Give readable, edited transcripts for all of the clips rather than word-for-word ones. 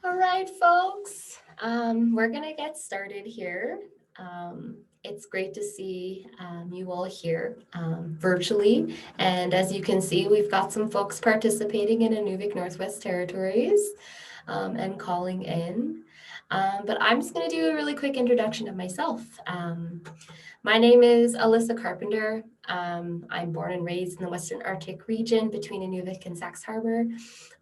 All right, folks. We're gonna get started here. It's great to see you all here virtually, and as you can see, we've got some folks participating in Inuvik Northwest Territories and calling in. But I'm just going to do a really quick introduction of myself. My name is Alyssa Carpenter. I'm born and raised in the Western Arctic region between Inuvik and Sax Harbor.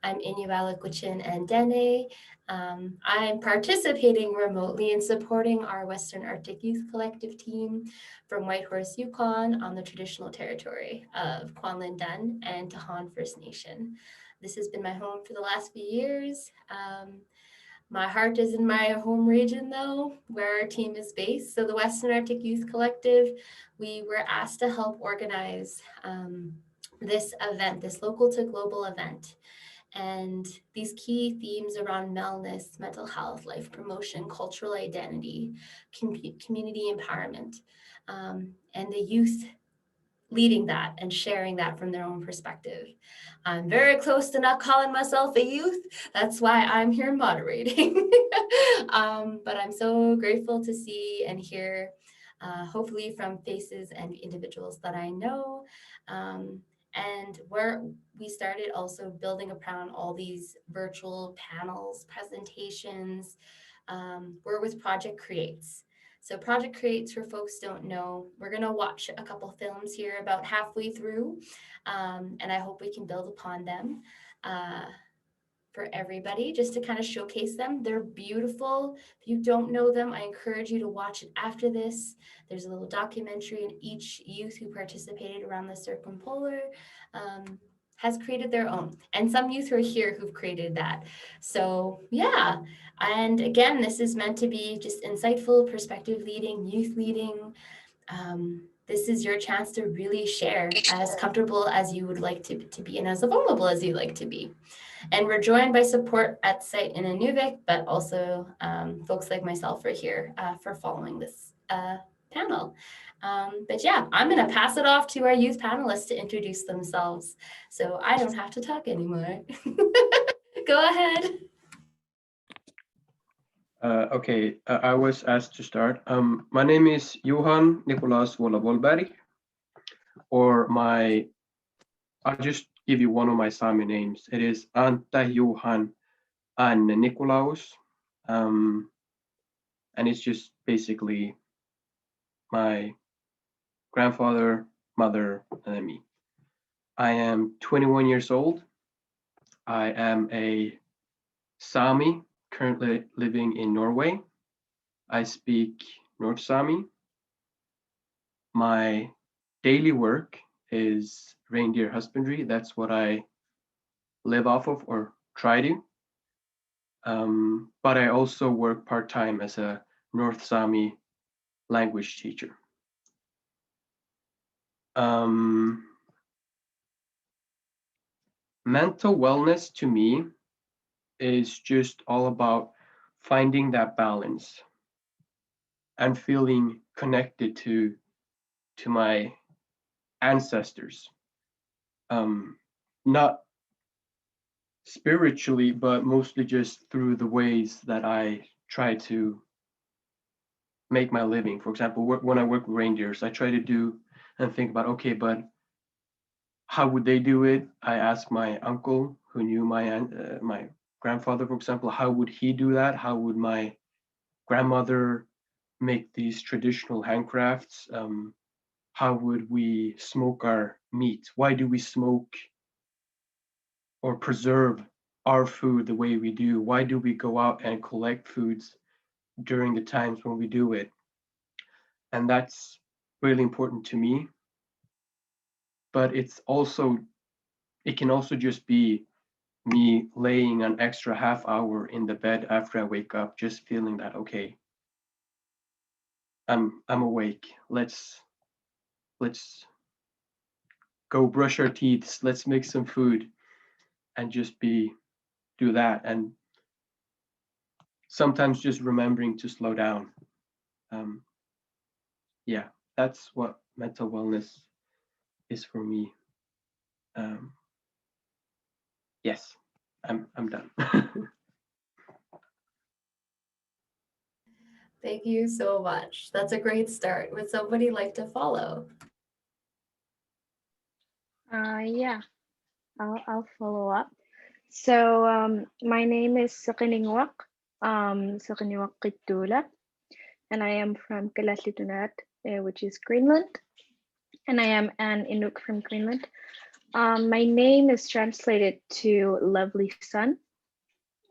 I'm Inuvialuit, Gwich'in, and Dene. I'm participating remotely in supporting our Western Arctic Youth Collective team from Whitehorse, Yukon on the traditional territory of Kwanlin and Juhan First Nation. This has been my home for the last few years. My heart is in my home region, though, where our team is based. So the Western Arctic Youth Collective, we were asked to help organize this event, this local to global event. And these key themes around wellness, mental health, life promotion, cultural identity, community empowerment, and the youth leading that and sharing that from their own perspective. I'm very close to not calling myself a youth. That's why I'm here moderating. But I'm so grateful to see and hear, hopefully from faces and individuals that I know. And where we started also building upon all these virtual panels, presentations, we're with Project Creates. So Project Creates, for folks don't know, we're going to watch a couple films here about halfway through, and I hope we can build upon them for everybody just to kind of showcase them. They're beautiful. If you don't know them, I encourage you to watch it after this. There's a little documentary, and each youth who participated around the circumpolar has created their own. And some youth are here who've created that. So yeah, and again, this is meant to be just insightful, perspective leading, youth leading. This is your chance to really share as comfortable as you would like to be and as vulnerable as you like to be. And we're joined by support at site in Inuvik, but also folks like myself are here for following this panel. But yeah, I'm going to pass it off to our youth panelists to introduce themselves so I don't have to talk anymore. Go ahead. Okay, I was asked to start. My name is Juhan Nikolaus Wolberg, or I'll just give you one of my Sami names. It is Anta Juhan Anne Nikolaus, and it's just basically my grandfather, mother, and then me. I am 21 years old. I am a Sami, currently living in Norway. I speak North Sami. My daily work is reindeer husbandry. That's what I live off of or try to. But I also work part-time as a North Sami language teacher. Mental wellness to me is just all about finding that balance and feeling connected to my ancestors. Not spiritually, but mostly just through the ways that I try to make my living. For example, when I work with reindeers, I try to do and think about, okay, but how would they do it? I asked my uncle who knew my grandfather, for example, how would he do that? How would my grandmother make these traditional handcrafts? How would we smoke our meat? Why do we smoke or preserve our food the way we do? Why do we go out and collect foods during the times when we do it? And that's really important to me. But it can also just be me laying an extra half hour in the bed after I wake up, just feeling that, okay, I'm awake. Let's go brush our teeth. Let's make some food and just do that. And sometimes just remembering to slow down. Yeah, that's what mental wellness is for me. Yes, I'm done. Thank you so much. That's a great start. Would somebody like to follow? Yeah, I'll follow up. So my name is Seqininnguaq, Seqininnguaq Qitura, and I am from Katrania, which is Greenland, and I am an Inuk from Greenland. My name is translated to lovely sun.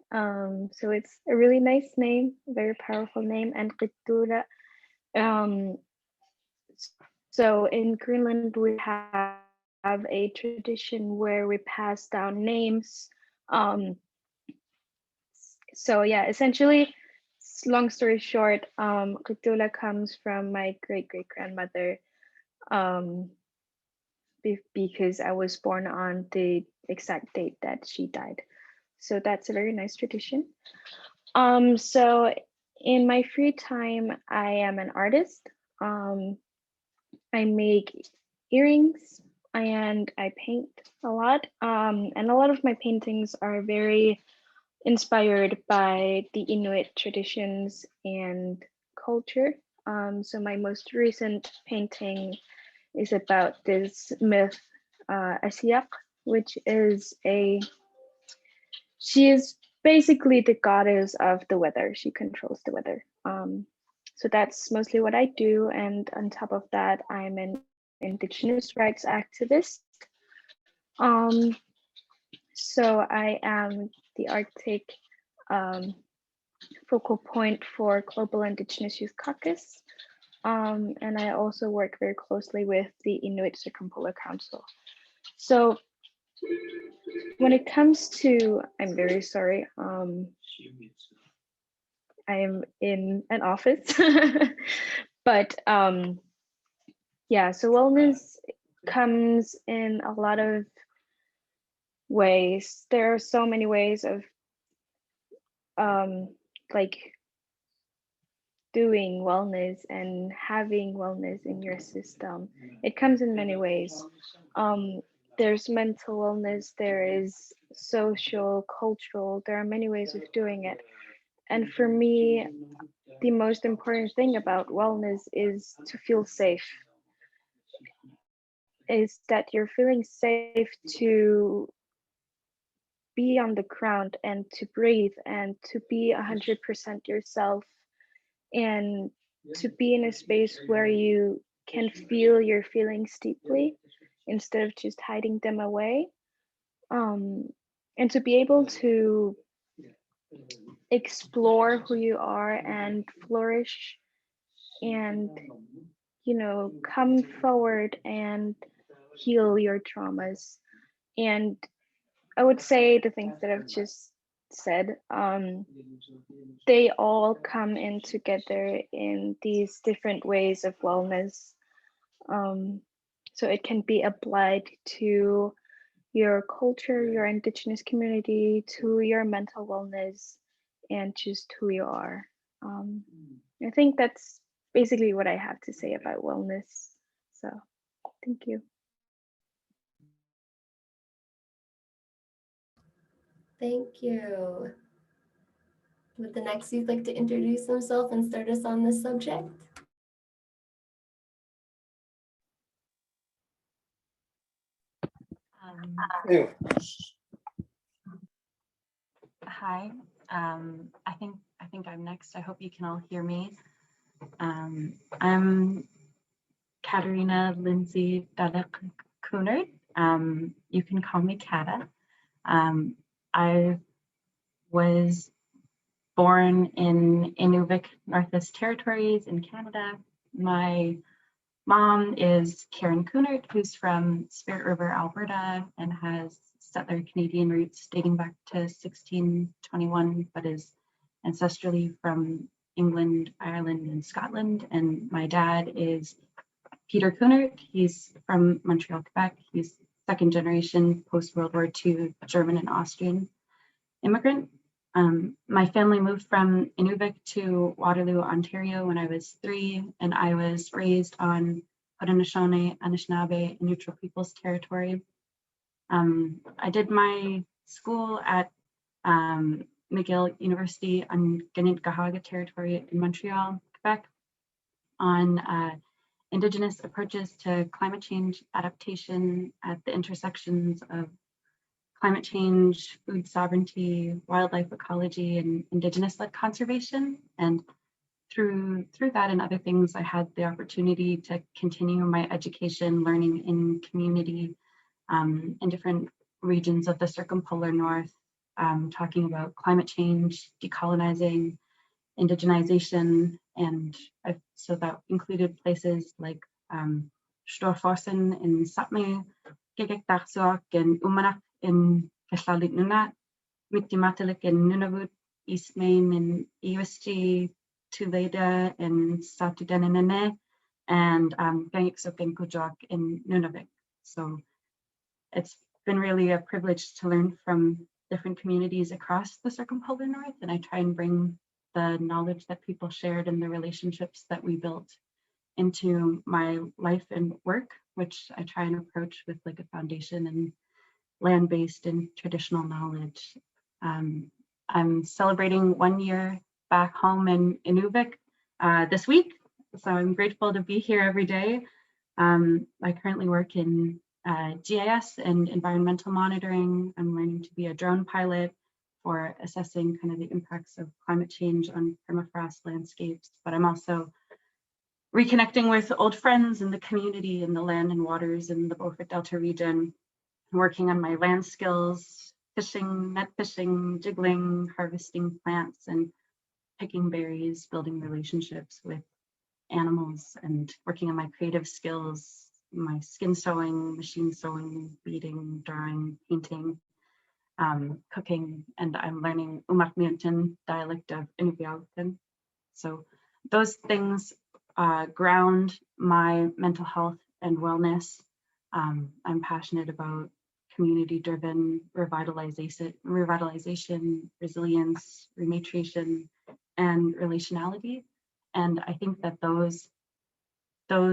So it's a really nice name, very powerful name, and Qitura. So in Greenland, we have a tradition where we pass down names. So yeah, essentially, long story short, Qitura comes from my great-great-grandmother, because I was born on the exact date that she died. So that's a very nice tradition. So in my free time, I am an artist. I make earrings and I paint a lot. And a lot of my paintings are very inspired by the Inuit traditions and culture. So my most recent painting is about this myth, Asiak, which is she is basically the goddess of the weather. She controls the weather. So that's mostly what I do. And on top of that, I'm an Indigenous rights activist. So I am the Arctic focal point for Global Indigenous Youth Caucus. And I also work very closely with the Inuit Circumpolar Council. So when it comes to, I'm very sorry, I am in an office, but yeah, so wellness comes in a lot of ways. There are so many ways of like doing wellness and having wellness in your system. It comes in many ways. There's mental wellness, there is social, cultural, there are many ways of doing it. And for me, the most important thing about wellness is to feel safe. Is that you're feeling safe to be on the ground and to breathe and to be 100% yourself and to be in a space where you can feel your feelings deeply instead of just hiding them away. And to be able to explore who you are and flourish and, you know, come forward and heal your traumas. And I would say the things that I've just said, they all come in together in these different ways of wellness. So it can be applied to your culture, your Indigenous community, to your mental wellness, and just who you are. I think that's basically what I have to say about wellness. So thank you. Thank you. Would the next youth like to introduce themselves and start us on this subject? Hi, I think I'm next. I hope you can all hear me. I'm Katrania Kuhnert. You can call me Kata. I was born in Inuvik, Northwest Territories in Canada. My mom is Karen Kuhnert, who's from Spirit River, Alberta, and has settler Canadian roots dating back to 1621, but is ancestrally from England, Ireland, and Scotland. And my dad is Peter Kuhnert. He's from Montreal, Quebec. He's second generation post-World War II German and Austrian immigrant. My family moved from Inuvik to Waterloo, Ontario when I was 3, and I was raised on Haudenosaunee, Anishinaabe, and Neutral Peoples territory. I did my school at McGill University on Qininqahaga territory in Montreal, Quebec on Indigenous approaches to climate change adaptation at the intersections of climate change, food sovereignty, wildlife ecology, and Indigenous-led conservation. And through that and other things, I had the opportunity to continue my education, learning in community in different regions of the circumpolar north, talking about climate change, decolonizing, indigenization, and so that included places like Storforsen in Sapmi, Gigekdarsuak in Umanak in Keslalitnunat, Mitimatelik in Nunavut, East Main in ESG, Tuleda in Satudenenene, and Gangiksokenkujuak in Nunavik. So it's been really a privilege to learn from different communities across the circumpolar north, and I try and bring the knowledge that people shared and the relationships that we built into my life and work, which I try and approach with like a foundation in land-based and traditional knowledge. I'm celebrating 1 year back home in Inuvik this week, so I'm grateful to be here every day. I currently work in GIS and environmental monitoring. I'm learning to be a drone pilot for assessing kind of the impacts of climate change on permafrost landscapes, but I'm also reconnecting with old friends in the community in the land and waters in the Beaufort Delta region, working on my land skills, fishing, net fishing, jiggling, harvesting plants, and picking berries, building relationships with animals, and working on my creative skills, my skin sewing, machine sewing, beading, drawing, painting, cooking, and I'm learning Umakmiuntin dialect of Inuvialuktun. So those things ground my mental health and wellness. I'm passionate about community-driven revitalization, resilience, rematriation, and relationality. And I think that those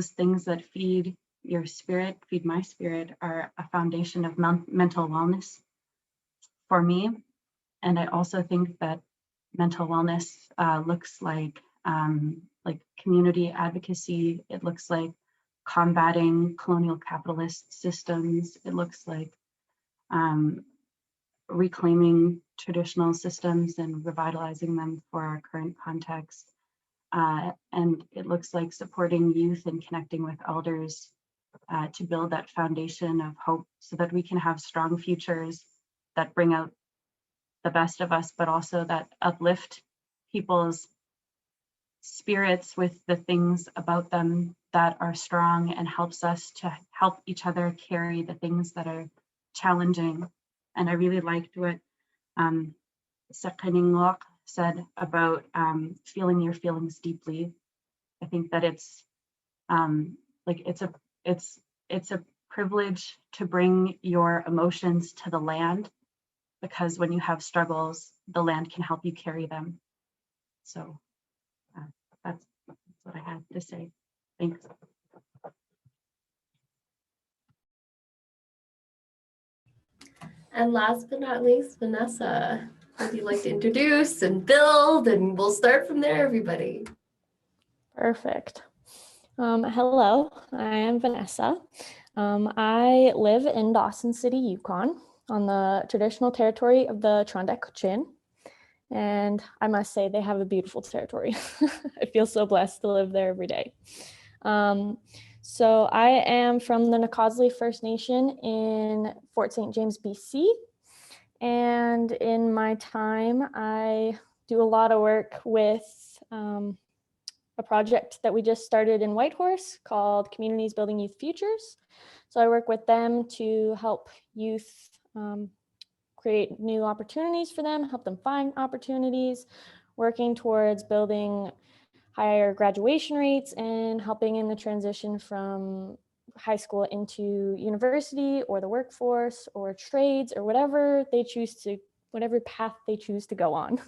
things that feed your spirit, feed my spirit, are a foundation of mental wellness for me. And I also think that mental wellness looks like community advocacy. It looks like combating colonial capitalist systems. It looks like reclaiming traditional systems and revitalizing them for our current context. And it looks like supporting youth and connecting with elders to build that foundation of hope so that we can have strong futures that bring out the best of us, but also that uplift people's spirits with the things about them that are strong and helps us to help each other carry the things that are challenging. And I really liked what Seqininnguaq said about feeling your feelings deeply. I think that it's a privilege to bring your emotions to the land, because when you have struggles, the land can help you carry them. So that's what I had to say. Thanks. And last but not least, Vanessa, would you like to introduce and build, and we'll start from there, everybody. Perfect. Hello, I am Vanessa. I live in Dawson City, Yukon, on the traditional territory of the Gwich'in. And I must say they have a beautiful territory. I feel so blessed to live there every day. So I am from the Nikolaus First Nation in Fort St. James, BC. And in my time, I do a lot of work with a project that we just started in Whitehorse called Communities Building Youth Futures. So I work with them to help youth create new opportunities for them, help them find opportunities, working towards building higher graduation rates and helping in the transition from high school into university or the workforce or trades or whatever path they choose to go on.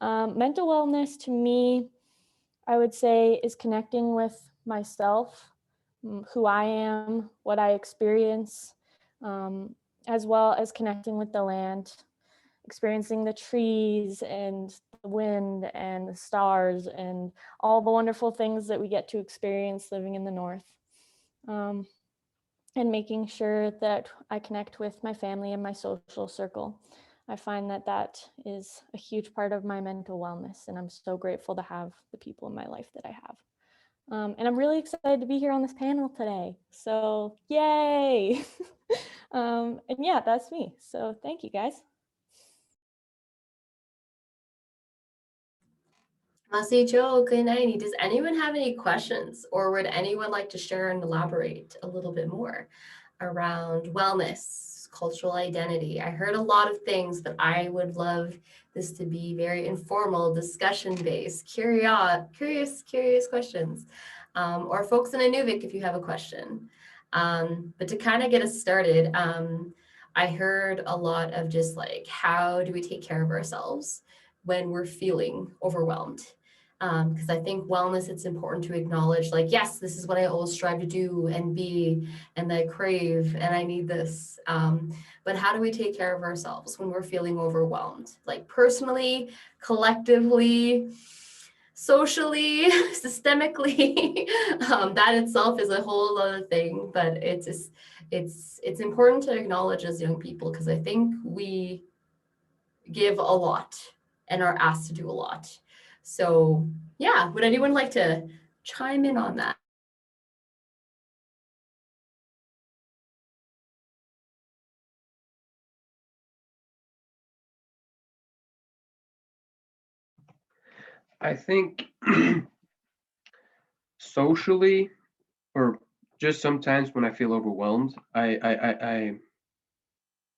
Mental wellness to me, I would say, is connecting with myself, who I am, what I experience, as well as connecting with the land experiencing the trees and the wind and the stars and all the wonderful things that we get to experience living in the North. And making sure that I connect with my family and my social circle. I find that that is a huge part of my mental wellness, and I'm so grateful to have the people in my life that I have. And I'm really excited to be here on this panel today. So yay! And yeah, that's me. So thank you guys. Masicho, good night. Does anyone have any questions, or would anyone like to share and elaborate a little bit more around wellness, cultural identity? I heard a lot of things, but I would love this to be very informal, discussion-based, curious questions, or folks in Inuvik if you have a question. But to kind of get us started, I heard a lot of just like, how do we take care of ourselves when we're feeling overwhelmed? Because I think wellness, it's important to acknowledge, like, yes, this is what I always strive to do and be, and I crave, and I need this. But how do we take care of ourselves when we're feeling overwhelmed? Like personally, collectively, socially, systemically, that itself is a whole other thing, but it's important to acknowledge as young people, because I think we give a lot and are asked to do a lot. So yeah, would anyone like to chime in on that? I think socially, or just sometimes when I feel overwhelmed, I'm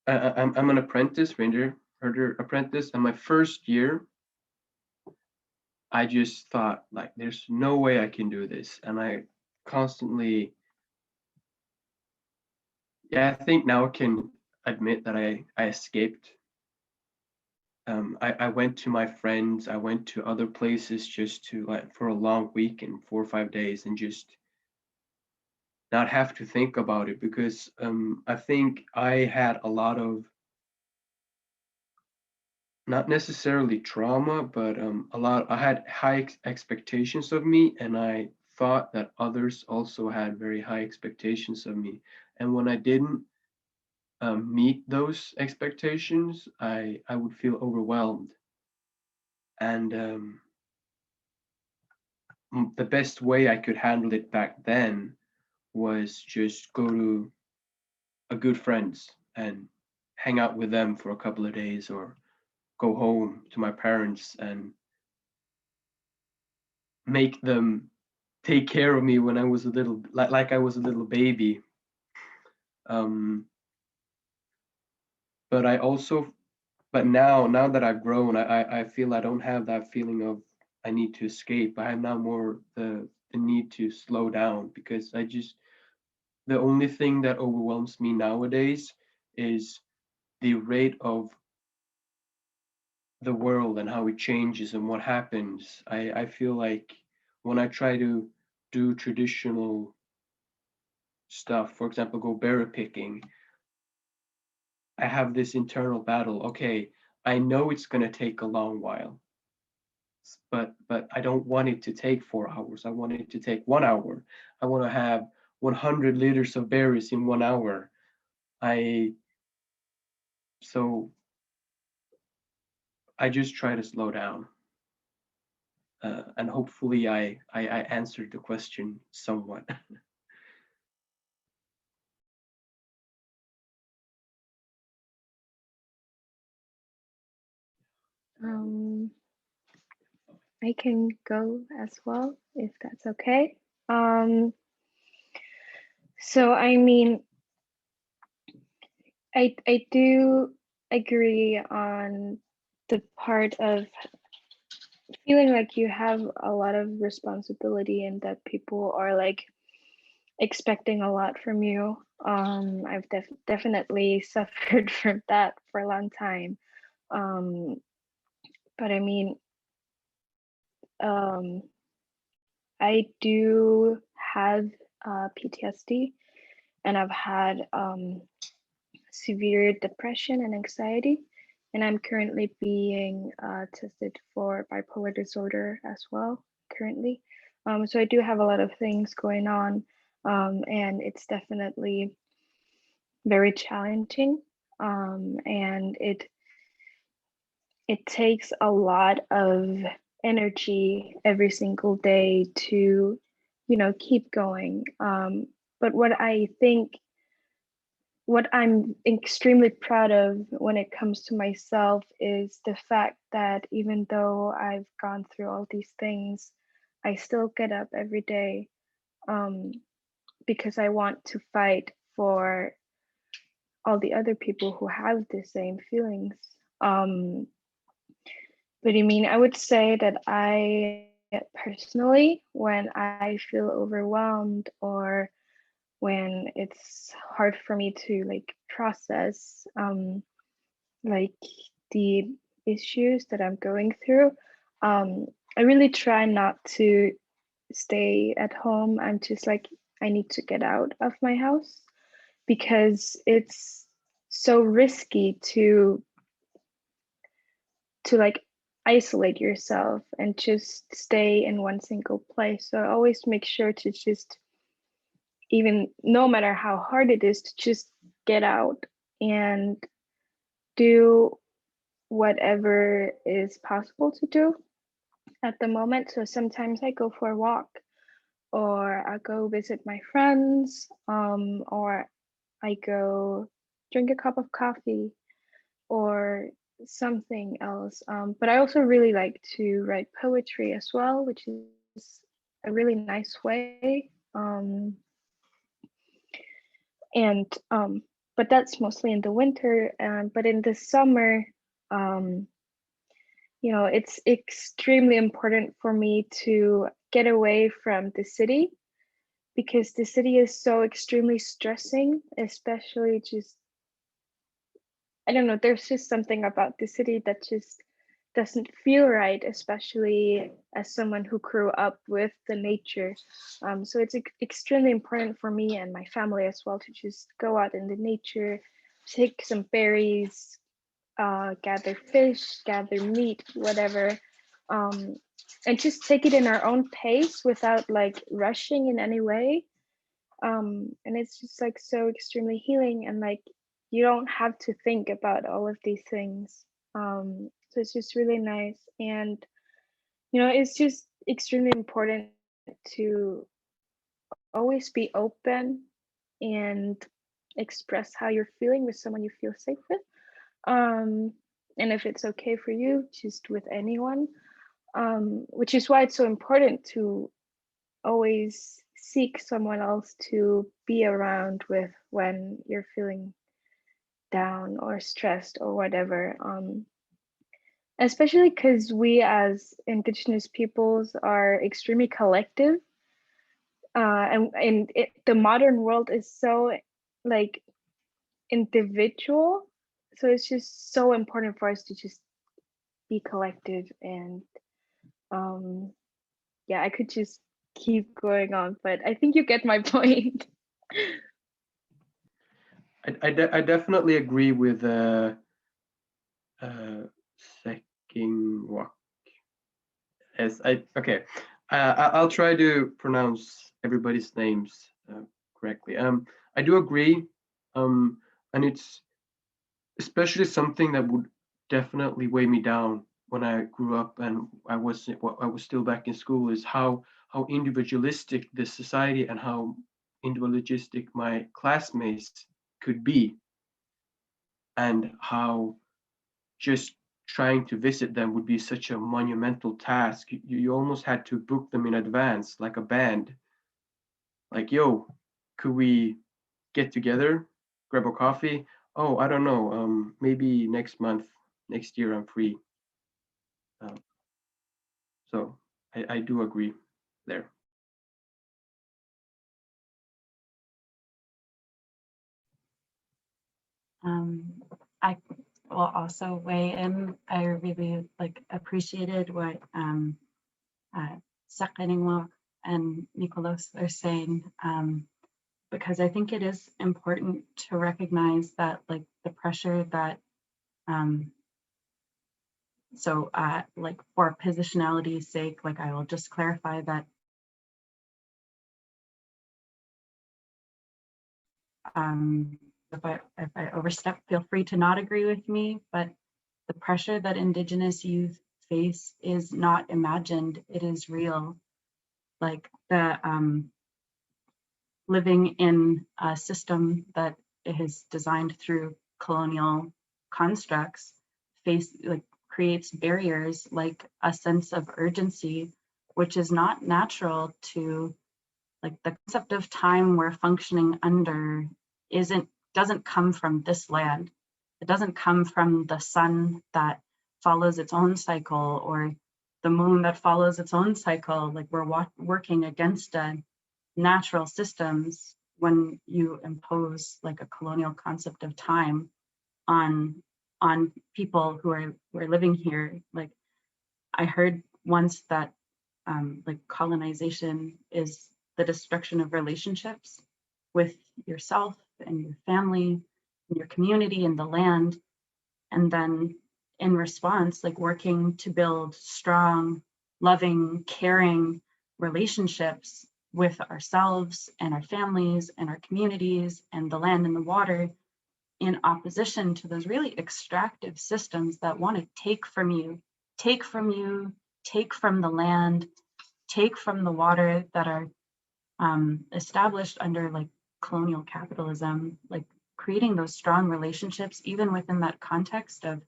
an apprentice, ranger herder apprentice, and my first year, I just thought, like, there's no way I can do this, and I constantly, I think now I can admit that I escaped. I went to my friends, I went to other places just to, like, for a long weekend, 4 or 5 days, and just not have to think about it, because I think I had a lot of, not necessarily trauma, but I had high expectations of me, and I thought that others also had very high expectations of me. And when I didn't meet those expectations, I would feel overwhelmed. And the best way I could handle it back then was just go to a good friends and hang out with them for a couple of days, or go home to my parents and make them take care of me when I was a little, like I was a little baby. But I also, but now that I've grown, I feel I don't have that feeling of I need to escape. I have now more the need to slow down, because the only thing that overwhelms me nowadays is the rate of the world and how it changes and what happens. I feel like when I try to do traditional stuff, for example, go berry picking, I have this internal battle. Okay, I know it's going to take a long while, but I don't want it to take 4 hours. I want it to take 1 hour. I want to have 100 liters of berries in 1 hour. So I just try to slow down. And hopefully I answered the question somewhat. I can go as well, if that's okay. So I mean, I do agree on the part of feeling like you have a lot of responsibility and that people are like expecting a lot from you. I've definitely suffered from that for a long time. But I mean, I do have PTSD, and I've had severe depression and anxiety, and I'm currently being tested for bipolar disorder as well currently. So I do have a lot of things going on, and it's definitely very challenging, and it takes a lot of energy every single day to, you know, keep going. But what I'm extremely proud of when it comes to myself is the fact that even though I've gone through all these things, I still get up every day, because I want to fight for all the other people who have the same feelings. But I mean, I would say that I personally, when I feel overwhelmed or when it's hard for me to like process like the issues that I'm going through, I really try not to stay at home. I'm just like, I need to get out of my house because it's so risky to like isolate yourself and just stay in one single place. So I always make sure to just, even no matter how hard it is, to just get out and do whatever is possible to do at the moment. So sometimes I go for a walk, or I go visit my friends, or I go drink a cup of coffee or something else. But I also really like to write poetry as well, which is a really nice way. But that's mostly in the winter. But in the summer, you know, it's extremely important for me to get away from the city, because the city is so extremely stressing, especially just, I don't know, there's just something about the city that just doesn't feel right, especially as someone who grew up with the nature. So it's extremely important for me and my family as well to just go out in the nature, take some berries, gather fish, gather meat, whatever, and just take it in our own pace without like rushing in any way. And it's just like so extremely healing, and like you don't have to think about all of these things. So it's just really nice, and you know, it's just extremely important to always be open and express how you're feeling with someone you feel safe with. And if it's okay for you, just with anyone, which is why it's so important to always seek someone else to be around with when you're feeling down or stressed or whatever. Especially because we as Indigenous peoples are extremely collective, and the modern world is so like individual. So it's just so important for us to just be collective. And yeah, I could just keep going on, but I think you get my point. I definitely agree with Seqininnguaq. Yes, okay. I'll try to pronounce everybody's names correctly. I do agree, and it's especially something that would definitely weigh me down when I grew up and I was still back in school, is how individualistic this society and how individualistic my classmates could be, and how just trying to visit them would be such a monumental task. You almost had to book them in advance, like a band. Like, yo, could we get together, grab a coffee? Oh, I don't know. Maybe next month, next year, I'm free. So I do agree there. I will also weigh in. I really appreciated what Seqininnguaq and Nikolaus are saying, because I think it is important to recognize that the pressure that So like for positionality's sake, like I will just clarify that if I overstep, feel free to not agree with me, but the pressure that Indigenous youth face is not imagined, it is real. Like the living in a system that is designed through colonial constructs creates barriers like a sense of urgency, which is not natural to like the concept of time we're functioning under doesn't come from this land. It doesn't come from the sun that follows its own cycle or the moon that follows its own cycle. Like we're working against natural systems when you impose like a colonial concept of time on people who are living here. Like I heard once that like colonization is the destruction of relationships with yourself and your family and your community and the land. And then in response, like working to build strong, loving, caring relationships with ourselves and our families and our communities and the land and the water, in opposition to those really extractive systems that want to take from you, take from the land, take from the water, that are established under like colonial capitalism. Like creating those strong relationships, even within that context of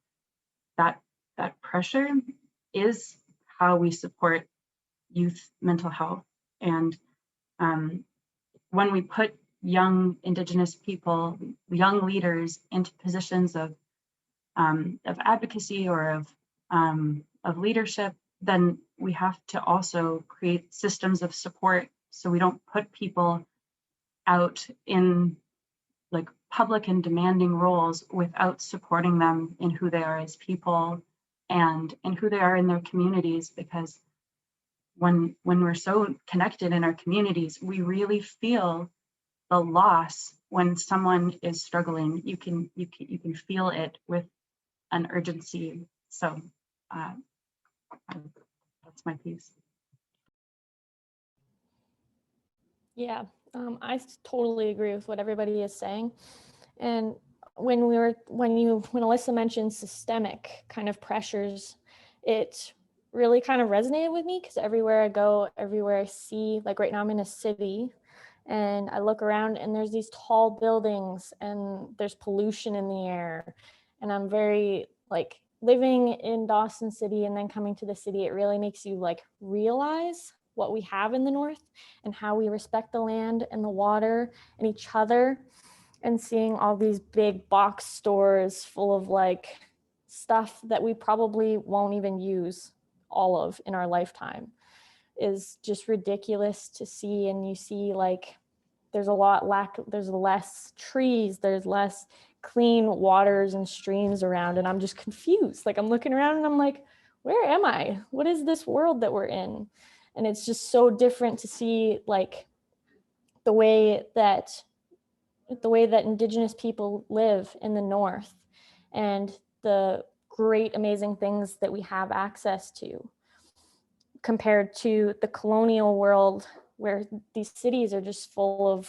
that pressure, is how we support youth mental health. And when we put young Indigenous people, young leaders, into positions of advocacy or of leadership, then we have to also create systems of support so we don't put people out in like public and demanding roles without supporting them in who they are as people and in who they are in their communities. Because when we're so connected in our communities, we really feel the loss when someone is struggling. You can feel it with an urgency. So that's my piece. Yeah, I totally agree with what everybody is saying. And when Alyssa mentioned systemic kind of pressures, it really kind of resonated with me, because everywhere I go, everywhere I see, like right now I'm in a city and I look around and there's these tall buildings and there's pollution in the air. And I'm very like living in Dawson City and then coming to the city, it really makes you like realize what we have in the North and how we respect the land and the water and each other. And seeing all these big box stores full of like stuff that we probably won't even use all of in our lifetime is just ridiculous to see. And you see like there's less trees, there's less clean waters and streams around, and I'm just confused. Like I'm looking around and I'm like, where am I? What is this world that we're in? And it's just so different to see like the way that Indigenous people live in the North and the great, amazing things that we have access to, compared to the colonial world where these cities are just full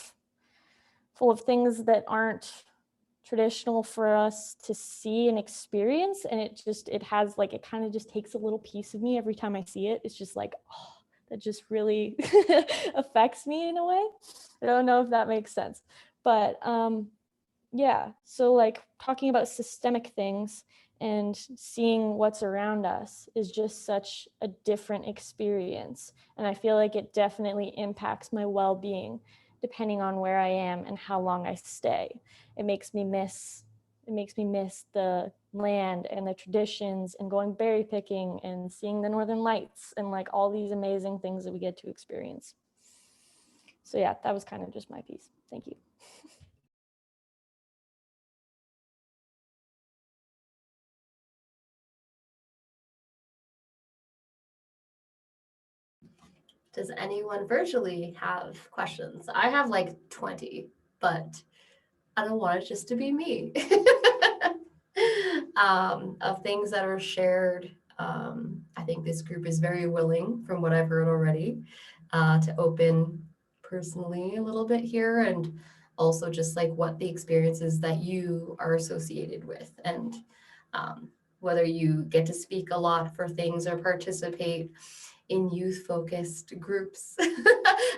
of things that aren't traditional for us to see and experience. And it kind of just takes a little piece of me every time I see it. It's just like, oh, that just really affects me in a way. I don't know if that makes sense. But yeah, so like talking about systemic things and seeing what's around us is just such a different experience. And I feel like it definitely impacts my well-being depending on where I am and how long I stay. It makes me miss the land and the traditions and going berry picking and seeing the Northern Lights and like all these amazing things that we get to experience. So yeah, that was kind of just my piece. Thank you. Does anyone virtually have questions? I have like 20, but I don't want it just to be me. Of things that are shared I think this group is very willing, from what I've heard already, to open personally a little bit here, and also just like what the experiences that you are associated with, and whether you get to speak a lot for things or participate in youth-focused groups,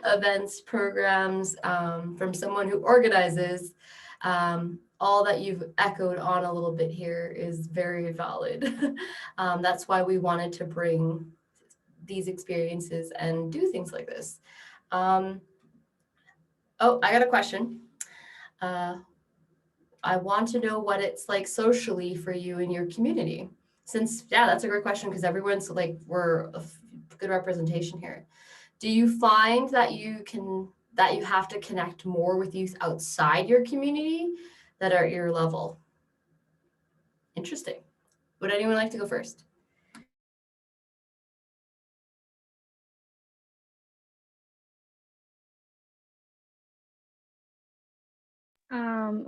events, programs, from someone who organizes. All that you've echoed on a little bit here is very valid. That's why we wanted to bring these experiences and do things like this. Oh, I got a question. I want to know what it's like socially for you in your community. Since, yeah, that's a great question, because everyone's like, we're a good representation here. Do you find that you have to connect more with youth outside your community that are at your level? Interesting. Would anyone like to go first?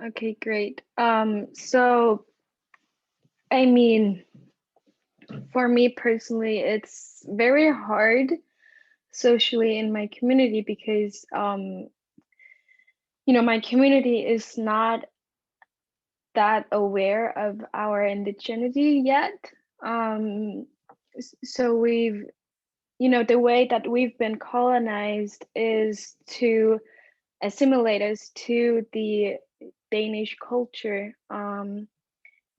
Okay, great. So, I mean, for me personally, it's very hard socially in my community because, you know, my community is not that aware of our indigeneity yet. So we've, you know, the way that we've been colonized is to assimilate us to the Danish culture, you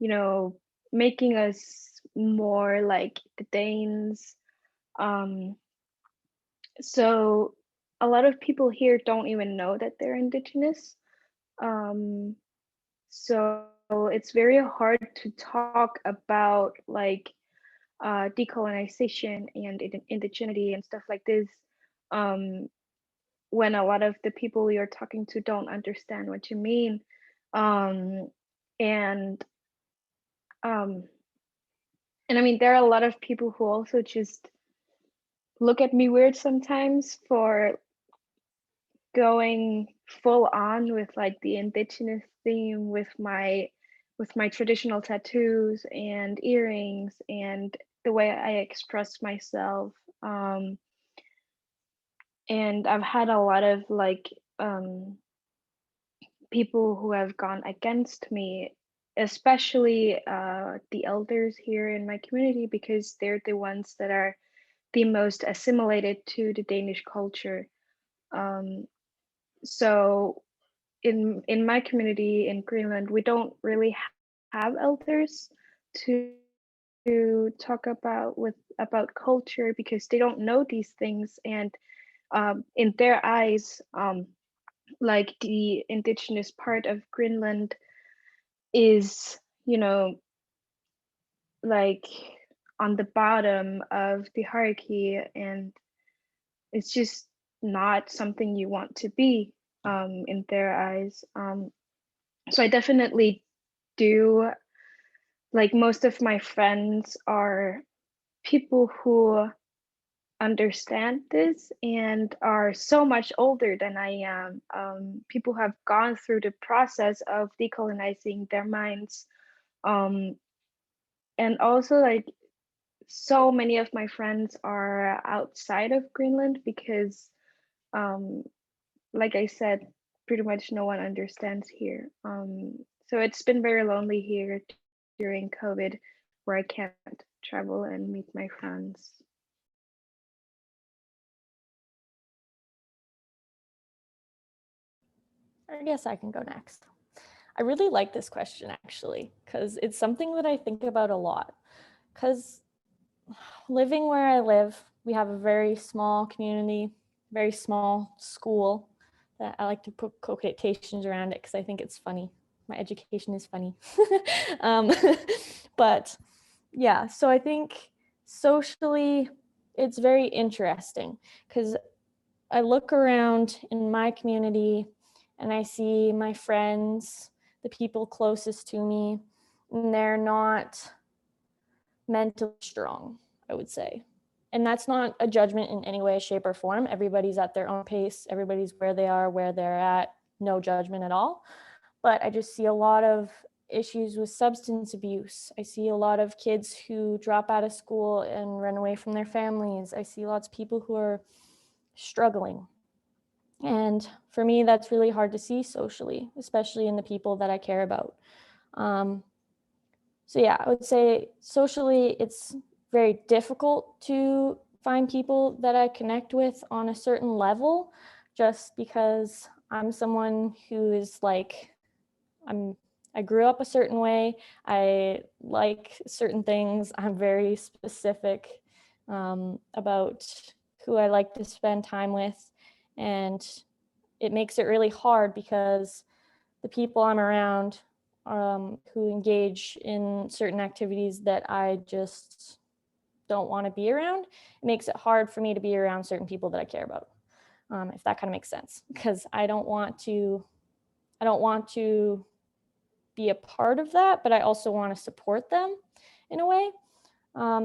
know, making us more like the Danes. So a lot of people here don't even know that they're indigenous. So it's very hard to talk about like decolonization and indigeneity and stuff like this when a lot of the people you're talking to don't understand what you mean. And I mean, there are a lot of people who also just look at me weird sometimes for going full on with like the indigenous theme with my traditional tattoos and earrings and the way I express myself. And I've had a lot of like people who have gone against me, especially the elders here in my community, because they're the ones that are the most assimilated to the Danish culture. So in my community in Greenland, we don't really have elders to talk about culture because they don't know these things, and in their eyes, like the indigenous part of Greenland is, you know, like on the bottom of the hierarchy, and it's just not something you want to be in their eyes. So I definitely do, like most of my friends are people who understand this and are so much older than I am. People have gone through the process of decolonizing their minds. And also like so many of my friends are outside of Greenland because like I said, pretty much no one understands here. So it's been very lonely here during COVID, where I can't travel and meet my friends. I guess I can go next. I really like this question actually, because it's something that I think about a lot. Because living where I live, we have a very small community, very small school that I like to put quotations around it because I think it's funny. My education is funny. But yeah, so I think socially it's very interesting because I look around in my community and I see my friends, the people closest to me, and they're not mentally strong, I would say. And that's not a judgment in any way, shape, or form. Everybody's at their own pace. Everybody's where they are, where they're at. No judgment at all. But I just see a lot of issues with substance abuse. I see a lot of kids who drop out of school and run away from their families. I see lots of people who are struggling. And for me, that's really hard to see socially, especially in the people that I care about. So yeah, I would say socially, it's very difficult to find people that I connect with on a certain level, just because I'm someone who is like, I grew up a certain way. I like certain things. I'm very specific about who I like to spend time with. And it makes it really hard because the people I'm around who engage in certain activities that I just don't want to be around, it makes it hard for me to be around certain people that I care about, if that kind of makes sense, because I don't want to be a part of that, but I also want to support them in a way,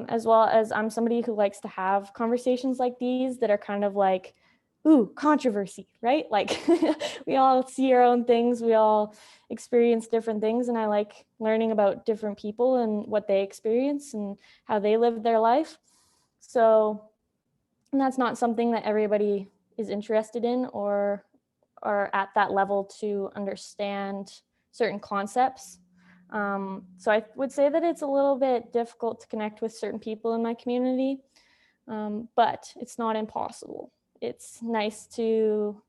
as well as I'm somebody who likes to have conversations like these that are kind of like, ooh, controversy, right? Like we all see our own things, we all experience different things, and I like learning about different people and what they experience and how they live their life. So, and that's not something that everybody is interested in or are at that level to understand certain concepts. So I would say that it's a little bit difficult to connect with certain people in my community, but it's not impossible. It's nice to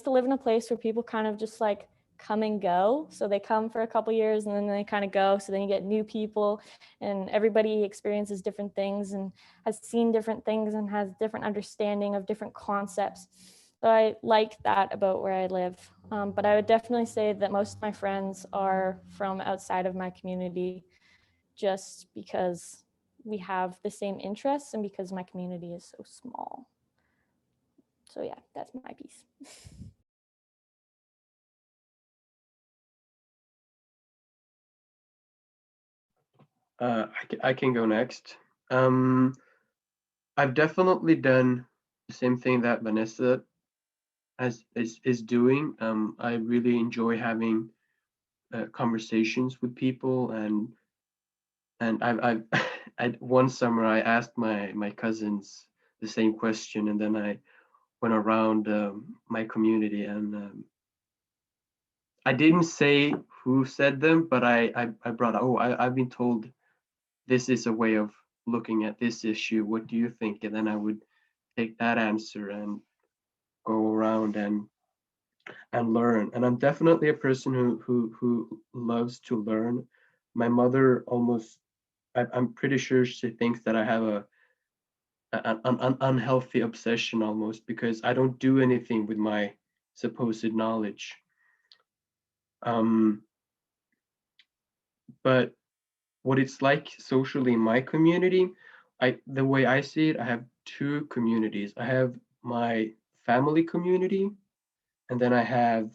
live in a place where people kind of just like come and go. So they come for a couple years and then they kind of go. So then you get new people, and everybody experiences different things and has seen different things and has different understanding of different concepts. So I like that about where I live. But I would definitely say that most of my friends are from outside of my community, just because we have the same interests and because my community is so small. So yeah, that's my piece. I can go next. I've definitely done the same thing that Vanessa is doing. I really enjoy having conversations with people, and I've one summer I asked my cousins the same question, and then I went around my community, and I didn't say who said them, but I brought, oh, I've been told this is a way of looking at this issue. What do you think? And then I would take that answer and go around and learn. And I'm definitely a person who loves to learn. My mother almost, I'm pretty sure she thinks that I have an unhealthy obsession almost, because I don't do anything with my supposed knowledge. But what it's like socially in my community, the way I see it, I have two communities. I have my family community, and then I have,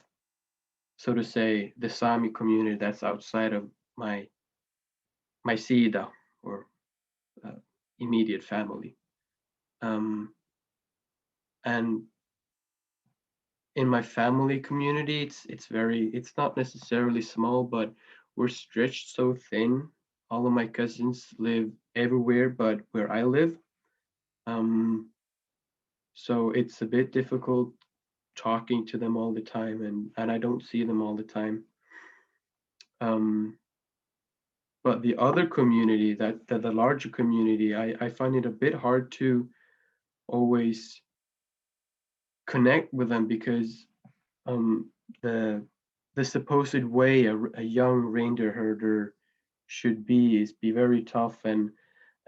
so to say, the Sami community that's outside of my sida, or immediate family. And in my family community, it's not necessarily small, but we're stretched so thin. All of my cousins live everywhere but where I live. So it's a bit difficult talking to them all the time, and I don't see them all the time. But the other community, the larger community, I find it a bit hard to always connect with them, because the supposed way a young reindeer herder should be very tough, and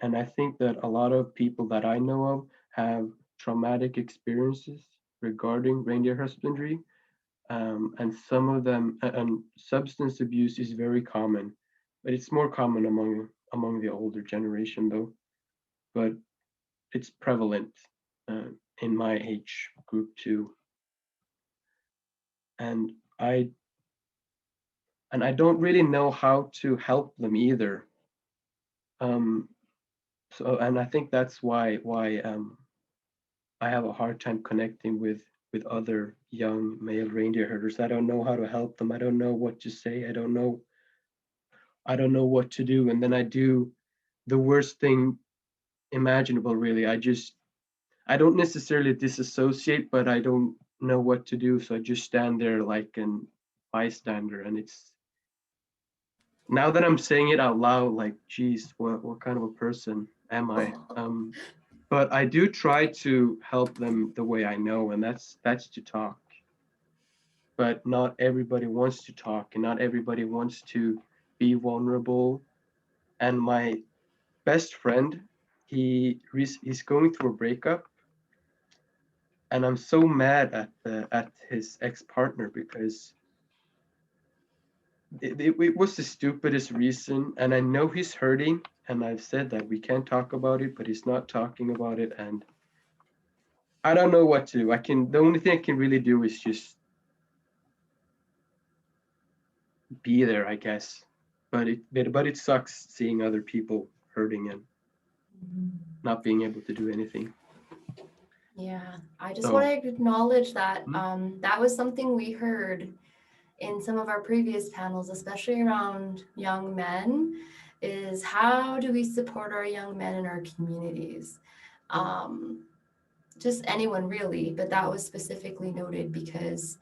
I think that a lot of people that I know of have traumatic experiences regarding reindeer husbandry, and some of them, and substance abuse is very common, but it's more common among the older generation though, but it's prevalent in my age group too. And I don't really know how to help them either. So, and I think that's why I have a hard time connecting with other young male reindeer herders. I don't know how to help them. I don't know what to say. I don't know I don't know what to do, and then I do the worst thing imaginable, really. I don't necessarily disassociate, but I don't know what to do, so I just stand there like an bystander. And it's, now that I'm saying it out loud, like, geez, what kind of a person am I? But I do try to help them the way I know, and that's to talk. But not everybody wants to talk, and not everybody wants to be vulnerable. And my best friend, he's going through a breakup, and I'm so mad at his ex-partner because it was the stupidest reason, and I know he's hurting, and I've said that we can't talk about it, but he's not talking about it, and I don't know what to do. The only thing I can really do is just be there, I guess. But it sucks seeing other people hurting and not being able to do anything. Yeah, I just So- want to acknowledge that Mhm. that was something we heard in some of our previous panels, especially around young men, is how do we support our young men in our communities? Just anyone really, but that was specifically noted because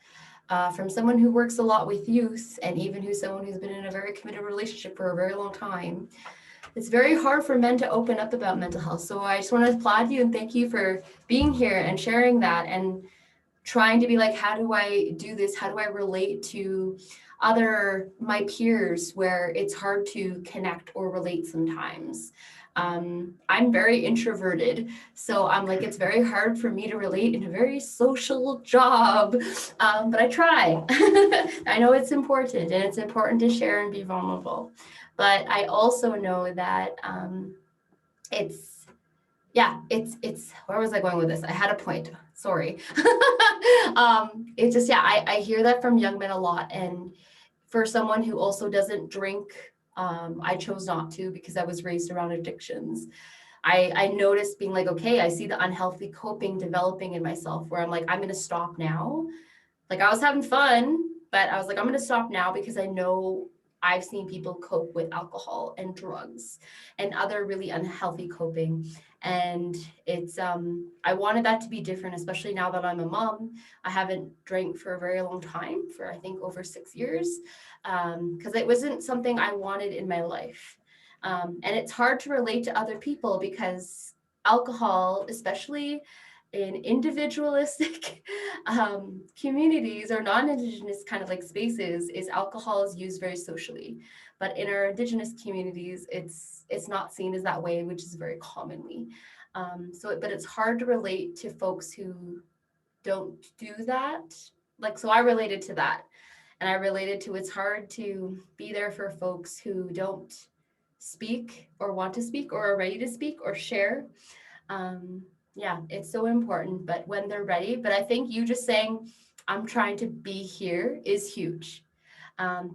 from someone who works a lot with youth and even someone who's been in a very committed relationship for a very long time, it's very hard for men to open up about mental health. So I just want to applaud you and thank you for being here and sharing that and trying to be like, how do I do this? How do I relate to my peers where it's hard to connect or relate sometimes? I'm very introverted, so I'm like, it's very hard for me to relate in a very social job, but I try. I know it's important, and it's important to share and be vulnerable. But I also know that it's where was I going with this? I had a point. Sorry. It's just, I hear that from young men a lot. And for someone who also doesn't drink, I chose not to because I was raised around addictions. I noticed being like, okay, I see the unhealthy coping developing in myself where I'm like, I'm going to stop now. Like I was having fun, but I was like, I'm going to stop now because I know I've seen people cope with alcohol and drugs and other really unhealthy coping. And it's, I wanted that to be different, especially now that I'm a mom. I haven't drank for a very long time, for I think over 6 years, because it wasn't something I wanted in my life. And it's hard to relate to other people because alcohol, especially in individualistic communities or non-Indigenous kind of like spaces, is alcohol is used very socially. But in our Indigenous communities, it's not seen as that way, which is very commonly. But it's hard to relate to folks who don't do that. Like, so I related to that. And I related to it's hard to be there for folks who don't speak or want to speak or are ready to speak or share. Yeah, it's so important, but when they're ready, but I think you just saying, I'm trying to be here is huge.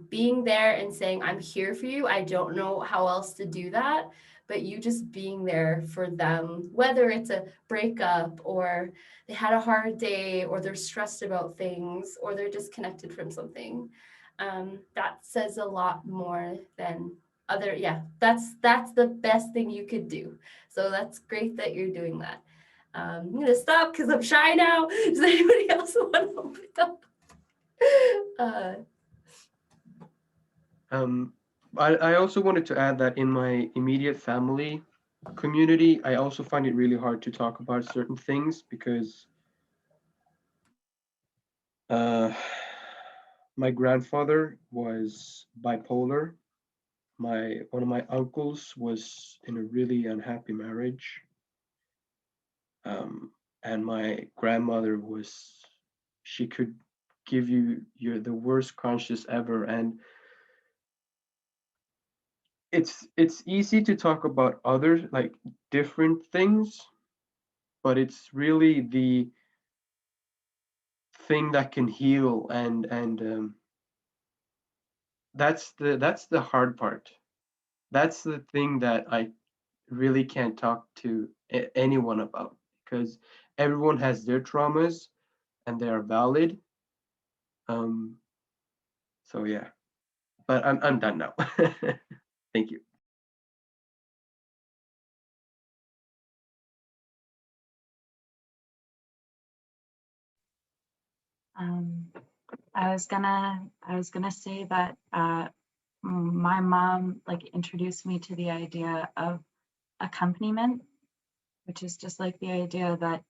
Being there and saying, I'm here for you. I don't know how else to do that, but you just being there for them, whether it's a breakup or they had a hard day or they're stressed about things or they're disconnected from something. That says a lot more than that's the best thing you could do. So that's great that you're doing that. I'm gonna stop because I'm shy now. Does anybody else want to open up? I also wanted to add that in my immediate family community, I also find it really hard to talk about certain things because my grandfather was bipolar. One of my uncles was in a really unhappy marriage. And my grandmother she could give you the worst conscience ever. And it's easy to talk about other like different things, but it's really the thing that can heal, and that's the hard part. That's the thing that I really can't talk to anyone about, because everyone has their traumas and they are valid. So yeah. but I'm done now. Thank you. I was gonna say that my mom like introduced me to the idea of accompaniment, which is just like the idea that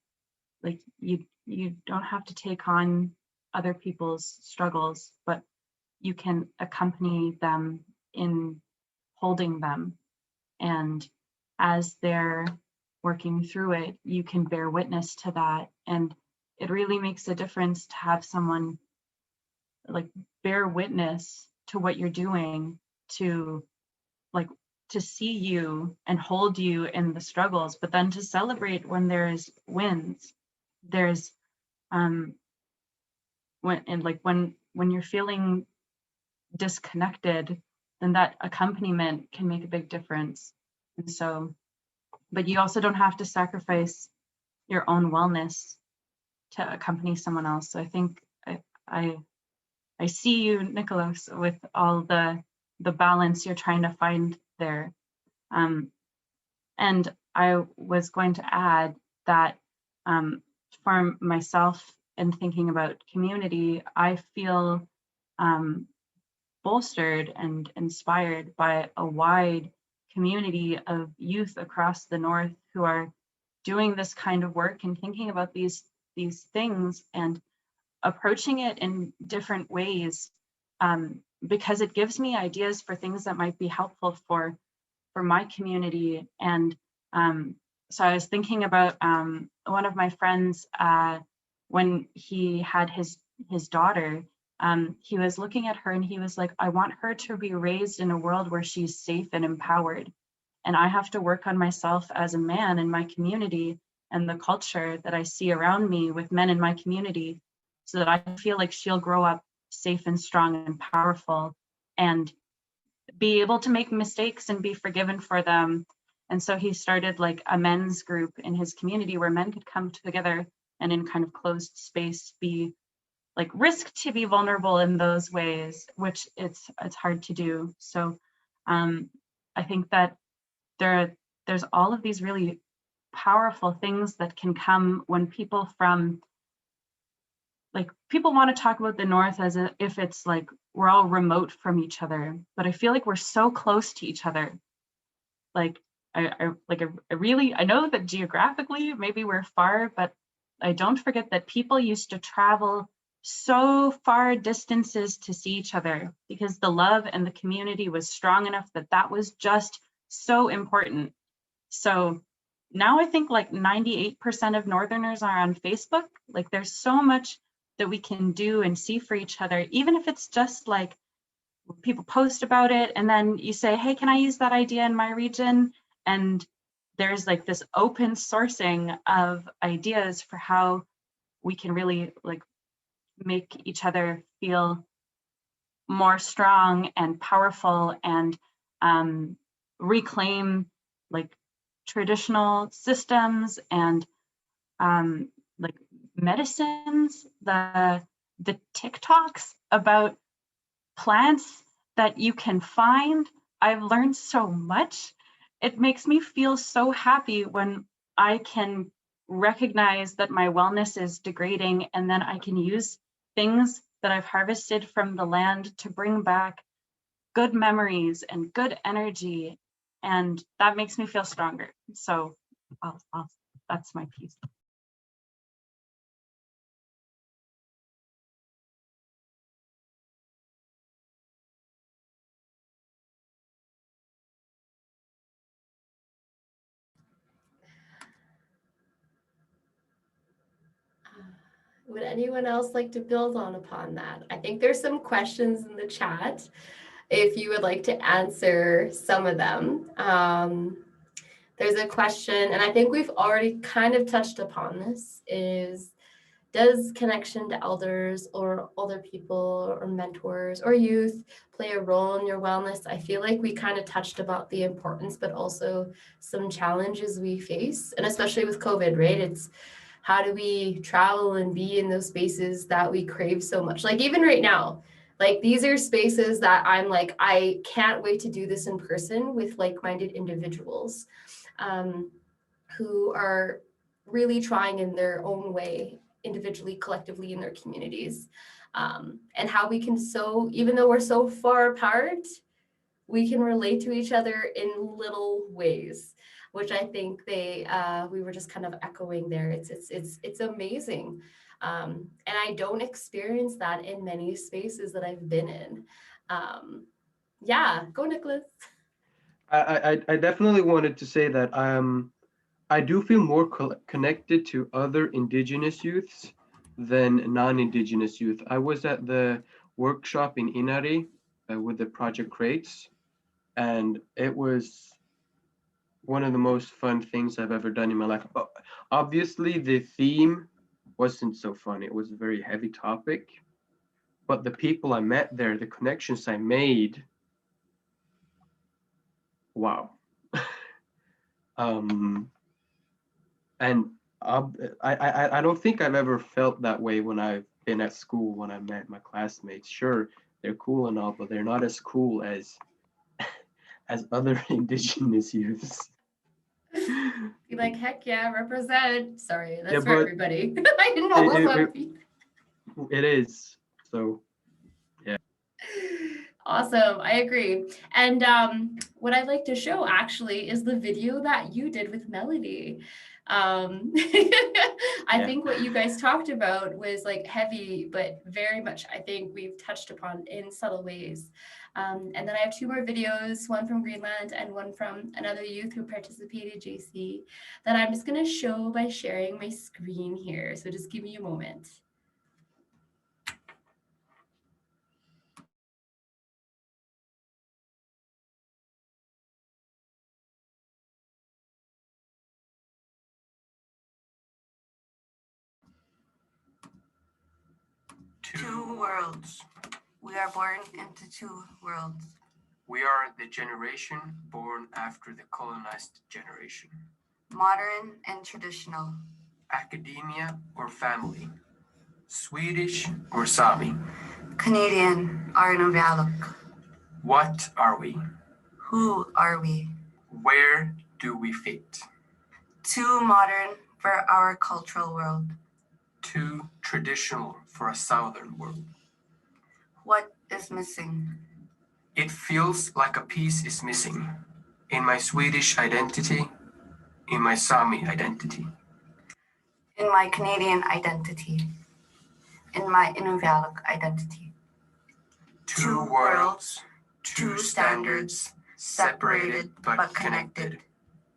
like you don't have to take on other people's struggles, but you can accompany them in holding them, and as they're working through it, you can bear witness to that. And it really makes a difference to have someone like bear witness to what you're doing, to like to see you and hold you in the struggles, but then to celebrate when there's wins. There's when you're feeling disconnected, then that accompaniment can make a big difference. And so, but you also don't have to sacrifice your own wellness to accompany someone else. So I think I see you, Nikolaus, with all the balance you're trying to find there. And I was going to add that for myself and thinking about community, I feel bolstered and inspired by a wide community of youth across the North who are doing this kind of work and thinking about these things and approaching it in different ways, because it gives me ideas for things that might be helpful for my community. And so I was thinking about one of my friends, when he had his daughter, he was looking at her and he was like, I want her to be raised in a world where she's safe and empowered. And I have to work on myself as a man in my community and the culture that I see around me with men in my community, so that I feel like she'll grow up safe and strong and powerful and be able to make mistakes and be forgiven for them. And so he started like a men's group in his community where men could come together and in kind of closed space be like risk to be vulnerable in those ways, which it's hard to do. So I think that there's all of these really powerful things that can come when people from like people want to talk about the North as if it's like we're all remote from each other, but I feel like we're so close to each other. Like I know that geographically maybe we're far, but I don't forget that people used to travel so far distances to see each other because the love and the community was strong enough that was just so important. So now I think like 98% of Northerners are on Facebook. Like there's so much that we can do and see for each other, even if it's just like people post about it and then you say, hey, can I use that idea in my region? And there's like this open sourcing of ideas for how we can really like make each other feel more strong and powerful and reclaim like traditional systems and like medicines, the TikToks about plants that you can find. I've learned so much. It makes me feel so happy when I can recognize that my wellness is degrading and then I can use things that I've harvested from the land to bring back good memories and good energy. And that makes me feel stronger. So that's my piece. Would anyone else like to build upon that? I think there's some questions in the chat if you would like to answer some of them. There's a question, and I think we've already kind of touched upon this, is does connection to elders or other people or mentors or youth play a role in your wellness? I feel like we kind of touched about the importance, but also some challenges we face, and especially with COVID, right? It's how do we travel and be in those spaces that we crave so much? Like even right now, Like these are spaces that I'm like, I can't wait to do this in person with like-minded individuals who are really trying in their own way, individually, collectively in their communities. And how we can even though we're so far apart, we can relate to each other in little ways, which I think we were just kind of echoing there. It's amazing. And I don't experience that in many spaces that I've been in. Yeah, go Nicholas. I definitely wanted to say that I do feel more connected to other Indigenous youths than non-Indigenous youth. I was at the workshop in Inari with the Project Crates, and it was one of the most fun things I've ever done in my life. But obviously, the theme wasn't so fun. It was a very heavy topic, but the people I met there, the connections I made, wow. And I don't think I've ever felt that way when I've been at school, when I met my classmates. Sure, they're cool and all, but they're not as cool as other Indigenous youths. Be like, heck yeah, represent. Sorry, that's Yeah, for but everybody. I didn't know it is. So yeah. Awesome, I agree. And what I'd like to show actually is the video that you did with Melody. I think what you guys talked about was like heavy, but very much I think we've touched upon in subtle ways. And then I have two more videos, one from Greenland and one from another youth who participated, JC, that I'm just gonna show by sharing my screen here. So just give me a moment. Two worlds. We are born into two worlds. We are the generation born after the colonized generation. Modern and traditional. Academia or family? Swedish or Sami? Canadian or Inuvik. What are we? Who are we? Where do we fit? Too modern for our cultural world. Too traditional for a southern world. What is missing? It feels like a piece is missing. In my Swedish identity, in my Sami identity. In my Canadian identity. In my Inuvik identity. Two worlds, two standards, separated but connected.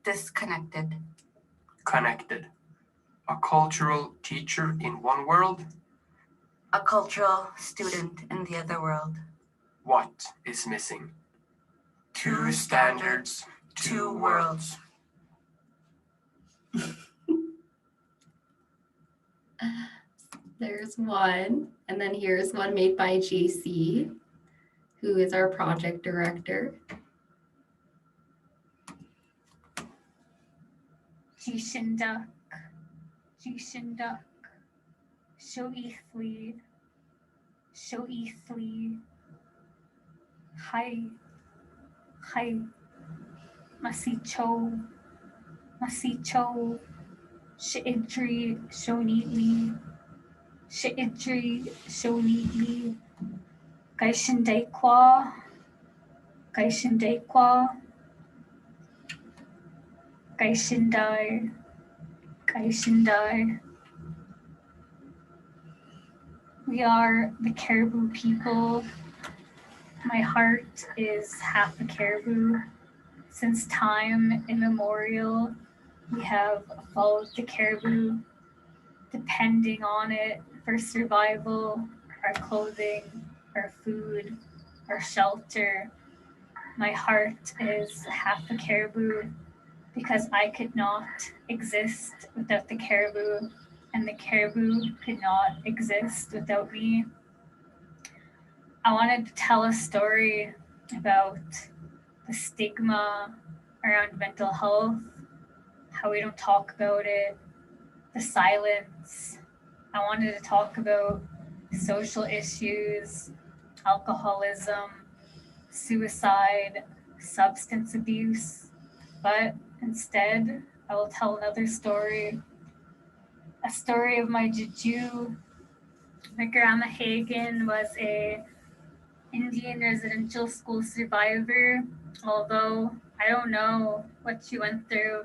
Disconnected. Connected. A cultural teacher in one world. A cultural student in the other world. What is missing? Two standards, two worlds. There's one, and then here's one made by JC, who is our project director. Gwich'in Couhnert, Hi, Masicho, Shi'idri, Shonitli, Gwich'in Couhnert. We are the Caribou people. My heart is half a caribou. Since time immemorial, we have followed the caribou, depending on it for survival, our clothing, our food, our shelter. My heart is half a caribou because I could not exist without the caribou, and the caribou could not exist without me. I wanted to tell a story about the stigma around mental health, how we don't talk about it, the silence. I wanted to talk about social issues, alcoholism, suicide, substance abuse. But instead, I will tell another story, a story of my juju. My grandma Hagen was a Indian residential school survivor, although I don't know what she went through,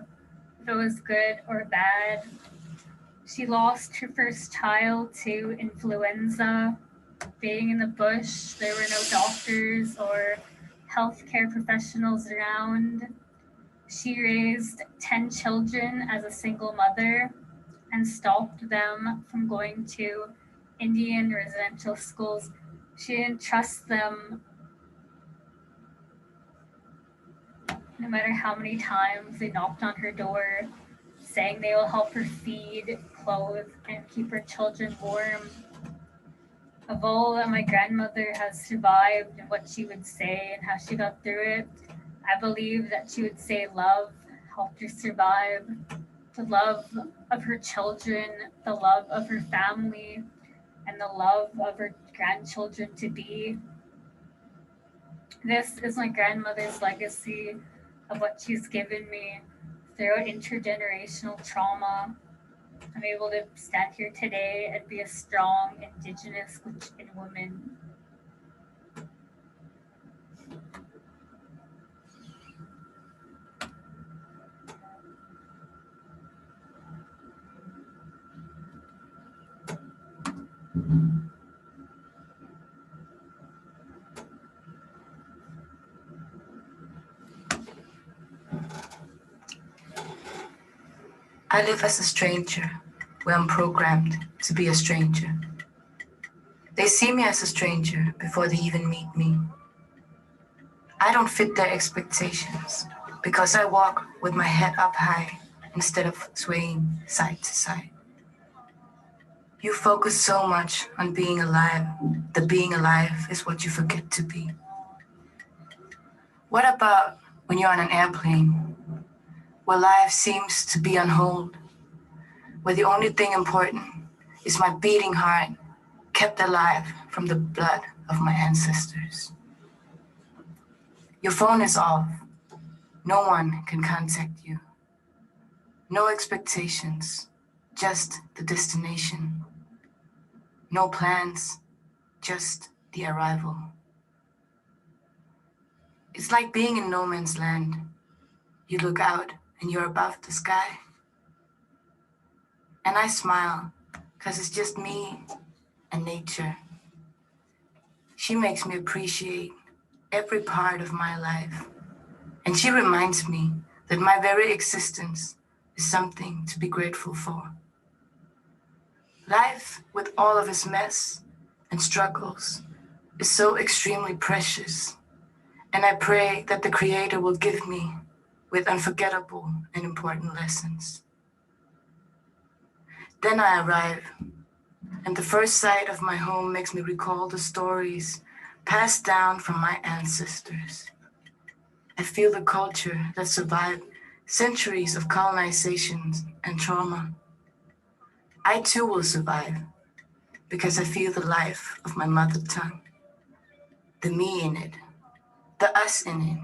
if it was good or bad. She lost her first child to influenza. Being in the bush, there were no doctors or healthcare professionals around. She raised 10 children as a single mother and stopped them from going to Indian residential schools. She didn't trust them no matter how many times they knocked on her door, saying they will help her feed, clothe, and keep her children warm. Of all that my grandmother has survived and what she would say and how she got through it, I believe that she would say love helped her survive. The love of her children, the love of her family, and the love of her grandchildren to be. This is my grandmother's legacy of what she's given me through intergenerational trauma. I'm able to stand here today and be a strong Indigenous Gwich'in woman. I live as a stranger, where I'm programmed to be a stranger. They see me as a stranger before they even meet me. I don't fit their expectations because I walk with my head up high instead of swaying side to side. You focus so much on being alive that being alive is what you forget to be. What about when you're on an airplane, where life seems to be on hold, where the only thing important is my beating heart kept alive from the blood of my ancestors? Your phone is off. No one can contact you. No expectations, just the destination. No plans, just the arrival. It's like being in no man's land. You look out and you're above the sky. And I smile, because it's just me and nature. She makes me appreciate every part of my life. And she reminds me that my very existence is something to be grateful for. Life, with all of its mess and struggles, is so extremely precious. And I pray that the Creator will give me with unforgettable and important lessons. Then I arrive, and the first sight of my home makes me recall the stories passed down from my ancestors. I feel the culture that survived centuries of colonizations and trauma. I too will survive because I feel the life of my mother tongue, the me in it, the us in it.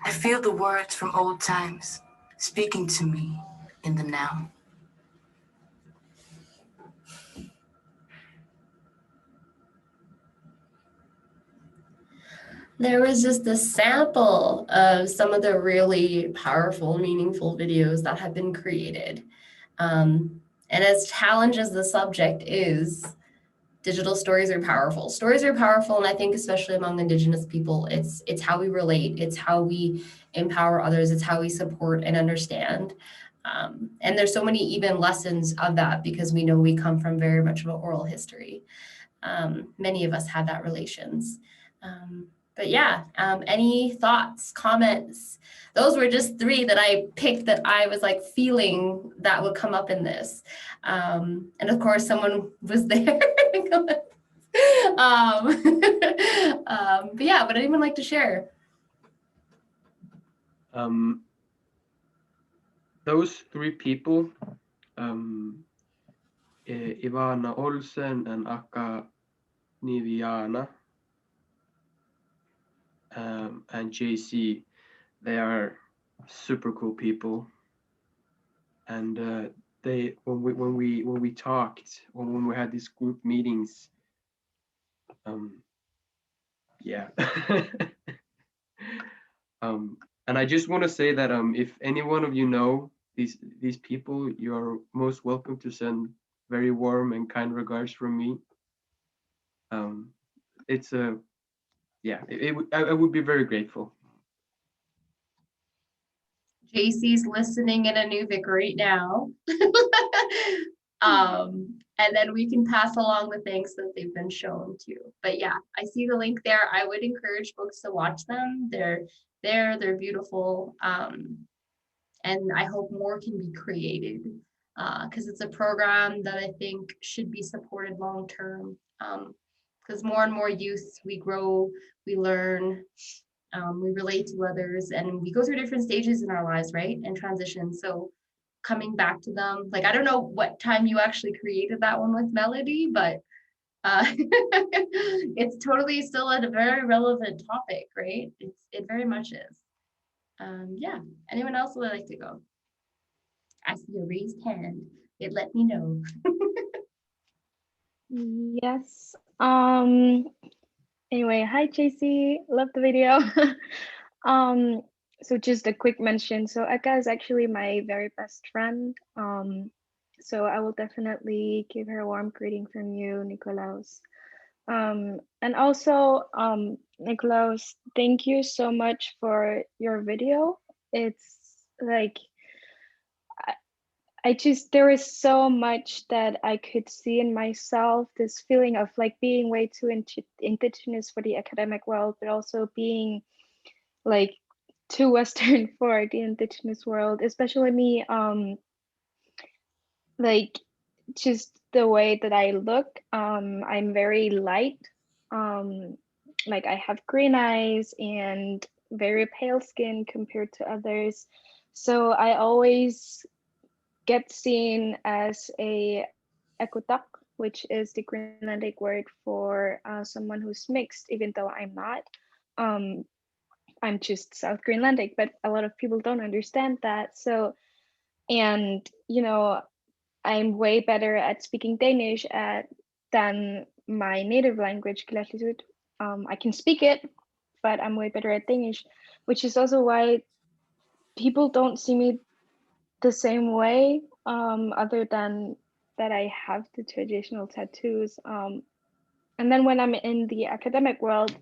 I feel the words from old times speaking to me in the now. There was just a sample of some of the really powerful, meaningful videos that have been created. And as challenged as the subject is, digital stories are powerful. Stories are powerful, and I think especially among Indigenous people, it's how we relate, it's how we empower others, it's how we support and understand. And there's so many even lessons of that because we know we come from very much of an oral history. Many of us have that relations. But yeah, any thoughts, comments? Those were just three that I picked that I was like feeling that would come up in this. And of course, someone was there. But yeah, would anyone like to share? Those three people, Ivana Olsen and Akka Niviana, and JC. They are super cool people, and they when we talked, when we had these group meetings, yeah. And I just want to say that if any one of you know these people, you're most welcome to send very warm and kind regards from me. It's a yeah, I would be very grateful. JC's listening in Inuvik right now. And then we can pass along the thanks that they've been shown too. But yeah, I see the link there. I would encourage folks to watch them. They're beautiful. And I hope more can be created because it's a program that I think should be supported long term. Because more and more youth, we grow, we learn, we relate to others, and we go through different stages in our lives, right? And transition. So coming back to them, like I don't know what time you actually created that one with Melody, but it's totally still a very relevant topic, right? It very much is. Yeah. Anyone else would like to go? I see a raised hand. It let me know. Yes. Anyway, hi JC, love the video. So just a quick mention. So Eka is actually my very best friend. So I will definitely give her a warm greeting from you, Nikolaus. And also, Nikolaus, thank you so much for your video. It's like I just, there is so much that I could see in myself, this feeling of like being way too indigenous for the academic world, but also being like too Western for the indigenous world, especially me, like just the way that I look, I'm very light, like I have green eyes and very pale skin compared to others. So I always get seen as a ekutak, which is the Greenlandic word for someone who's mixed, even though I'm not. I'm just South Greenlandic, but a lot of people don't understand that. So, and you know, I'm way better at speaking Danish than my native language, Kalaallisut. I can speak it, but I'm way better at Danish, which is also why people don't see me the same way, other than that I have the traditional tattoos. And then when I'm in the academic world,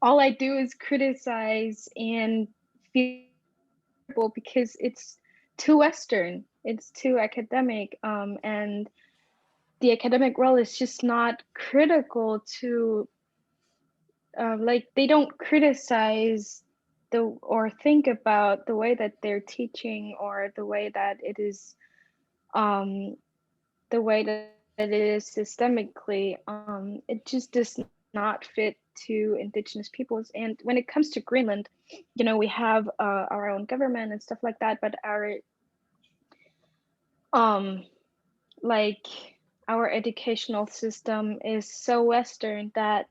all I do is criticize and feel because it's too Western, it's too academic, and the academic world is just not critical to, like they don't criticize or think about the way that they're teaching or the way that it is, the way that it is systemically. It just does not fit to indigenous peoples. And when it comes to Greenland, you know, we have our own government and stuff like that, but our like our educational system is so Western that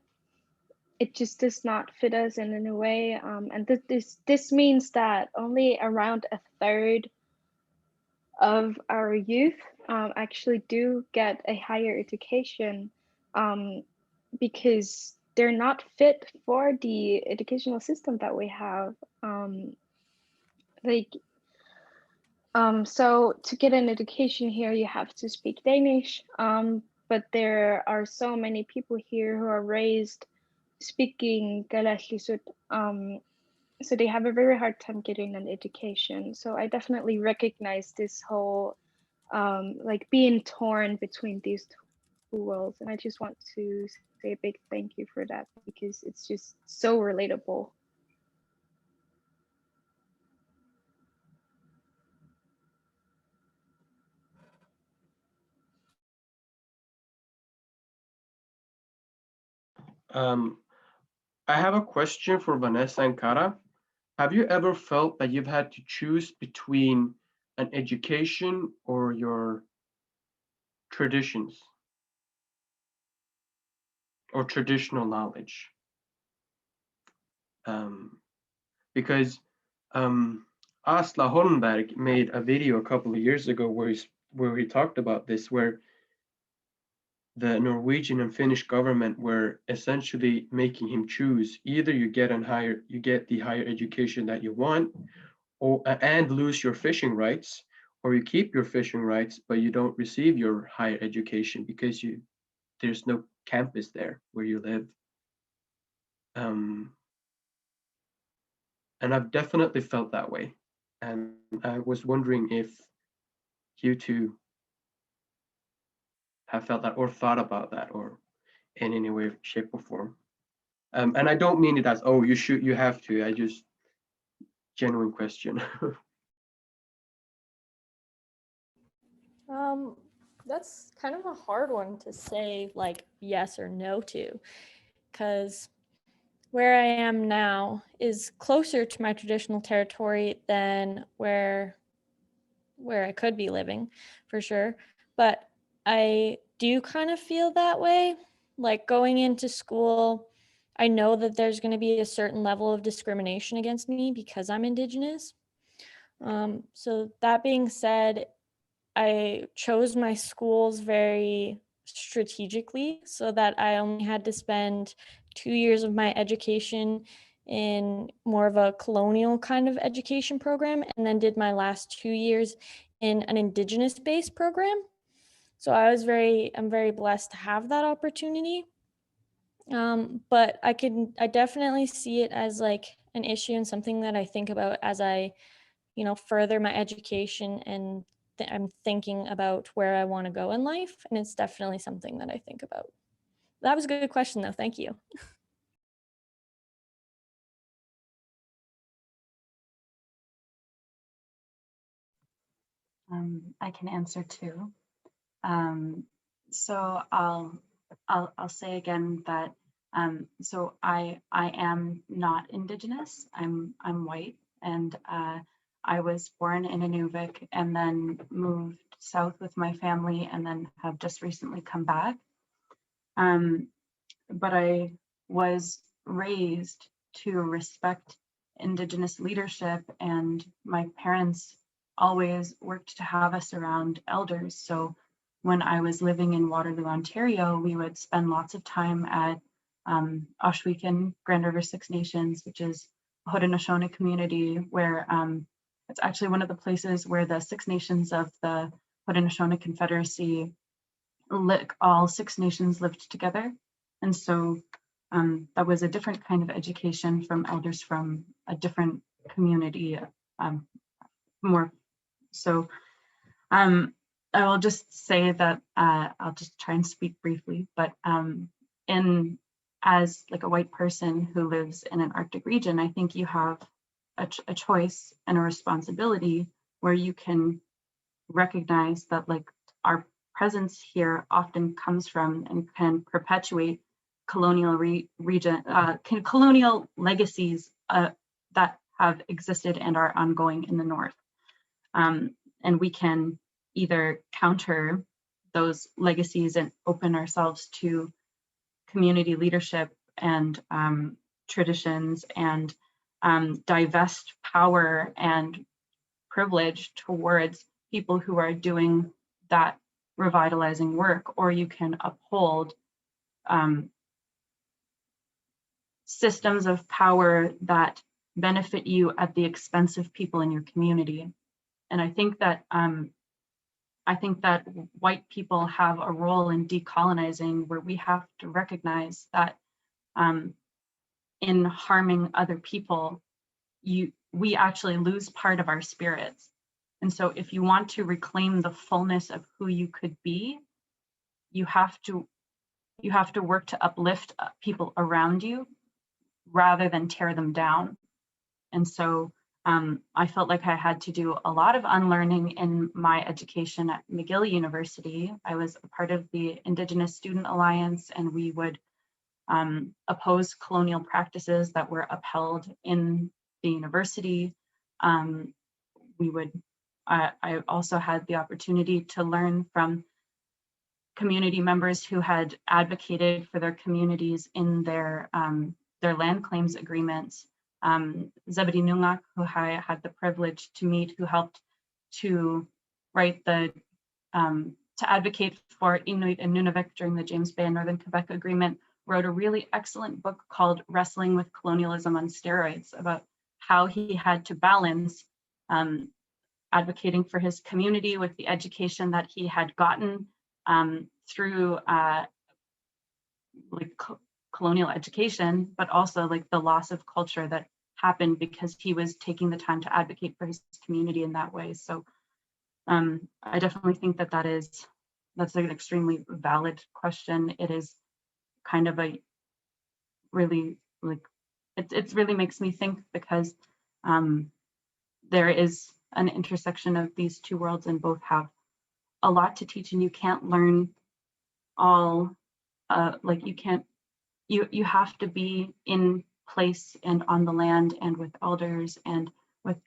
it just does not fit us in any way. And this means that only around a third of our youth actually do get a higher education, because they're not fit for the educational system that we have. Like, so to get an education here, you have to speak Danish. But there are so many people here who are raised speaking Kalaallisut, so they have a very hard time getting an education. So I definitely recognize this whole like being torn between these two worlds, and I just want to say a big thank you for that because it's just so relatable. I have a question for Vanessa and Kara. Have you ever felt that you've had to choose between an education or your traditions? or traditional knowledge. Because Asla Holmberg made a video a couple of years ago where he talked about this, where the Norwegian and Finnish government were essentially making him choose: either you get the higher education that you want, or and lose your fishing rights, or you keep your fishing rights but you don't receive your higher education because there's no campus there where you live. And I've definitely felt that way. And I was wondering if you two have felt that or thought about that, or in any way, shape, or form. And I don't mean it as, oh, you have to. I just, genuine question. That's kind of a hard one to say like yes or no to, because where I am now is closer to my traditional territory than where I could be living, for sure. But I do kind of feel that way. Like going into school, I know that there's going to be a certain level of discrimination against me because I'm Indigenous. So that being said, I chose my schools very strategically so that I only had to spend 2 years of my education in more of a colonial kind of education program, and then did my last 2 years in an Indigenous-based program. So I'm very blessed to have that opportunity. But I definitely see it as like an issue and something that I think about as I, further my education, and I'm thinking about where I want to go in life. And it's definitely something that I think about. That was a good question though. Thank you. I can answer too. So I'll say again that so I am not Indigenous. I'm white, and I was born in Inuvik and then moved south with my family, and then have just recently come back. But I was raised to respect Indigenous leadership, and my parents always worked to have us around elders. So when I was living in Waterloo, Ontario, we would spend lots of time at Gwich'in Grand River Six Nations, which is a Haudenosaunee community, where it's actually one of the places where the Six Nations of the Haudenosaunee Confederacy, all Six Nations lived together. And so that was a different kind of education from elders from a different community, more. So I will just say that I'll just try and speak briefly, but as like a white person who lives in an Arctic region, I think you have a choice and a responsibility where you can recognize that like our presence here often comes from and can perpetuate colonial colonial legacies that have existed and are ongoing in the North. And we can either counter those legacies and open ourselves to community leadership and traditions, and divest power and privilege towards people who are doing that revitalizing work, or you can uphold systems of power that benefit you at the expense of people in your community. And I think that white people have a role in decolonizing, where we have to recognize that in harming other people, we actually lose part of our spirits. And so if you want to reclaim the fullness of who you could be, you have to work to uplift people around you rather than tear them down. And so I felt like I had to do a lot of unlearning in my education at McGill University. I was a part of the Indigenous Student Alliance, and we would oppose colonial practices that were upheld in the university. I also had the opportunity to learn from community members who had advocated for their communities in their land claims agreements. Seqininnguaq, who I had the privilege to meet, who helped to write to advocate for Inuit and Nunavik during the James Bay and Northern Quebec Agreement, wrote a really excellent book called Wrestling with Colonialism on Steroids, about how he had to balance advocating for his community with the education that he had gotten through colonial education, but also like the loss of culture that happened because he was taking the time to advocate for his community in that way. So I definitely think that that's an extremely valid question. It is kind of a really it really makes me think, because there is an intersection of these two worlds, and both have a lot to teach, and you can't learn all you have to be in place and on the land and with elders and with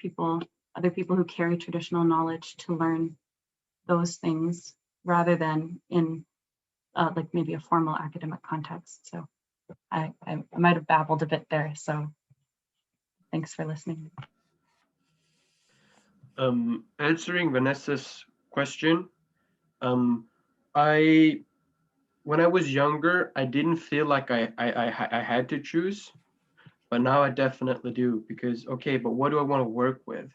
other people who carry traditional knowledge to learn those things, rather than in maybe a formal academic context. So I might have babbled a bit there, so thanks for listening. Answering Vanessa's question, when I was younger, I didn't feel like I had to choose, but now I definitely do, because, okay, but what do I want to work with?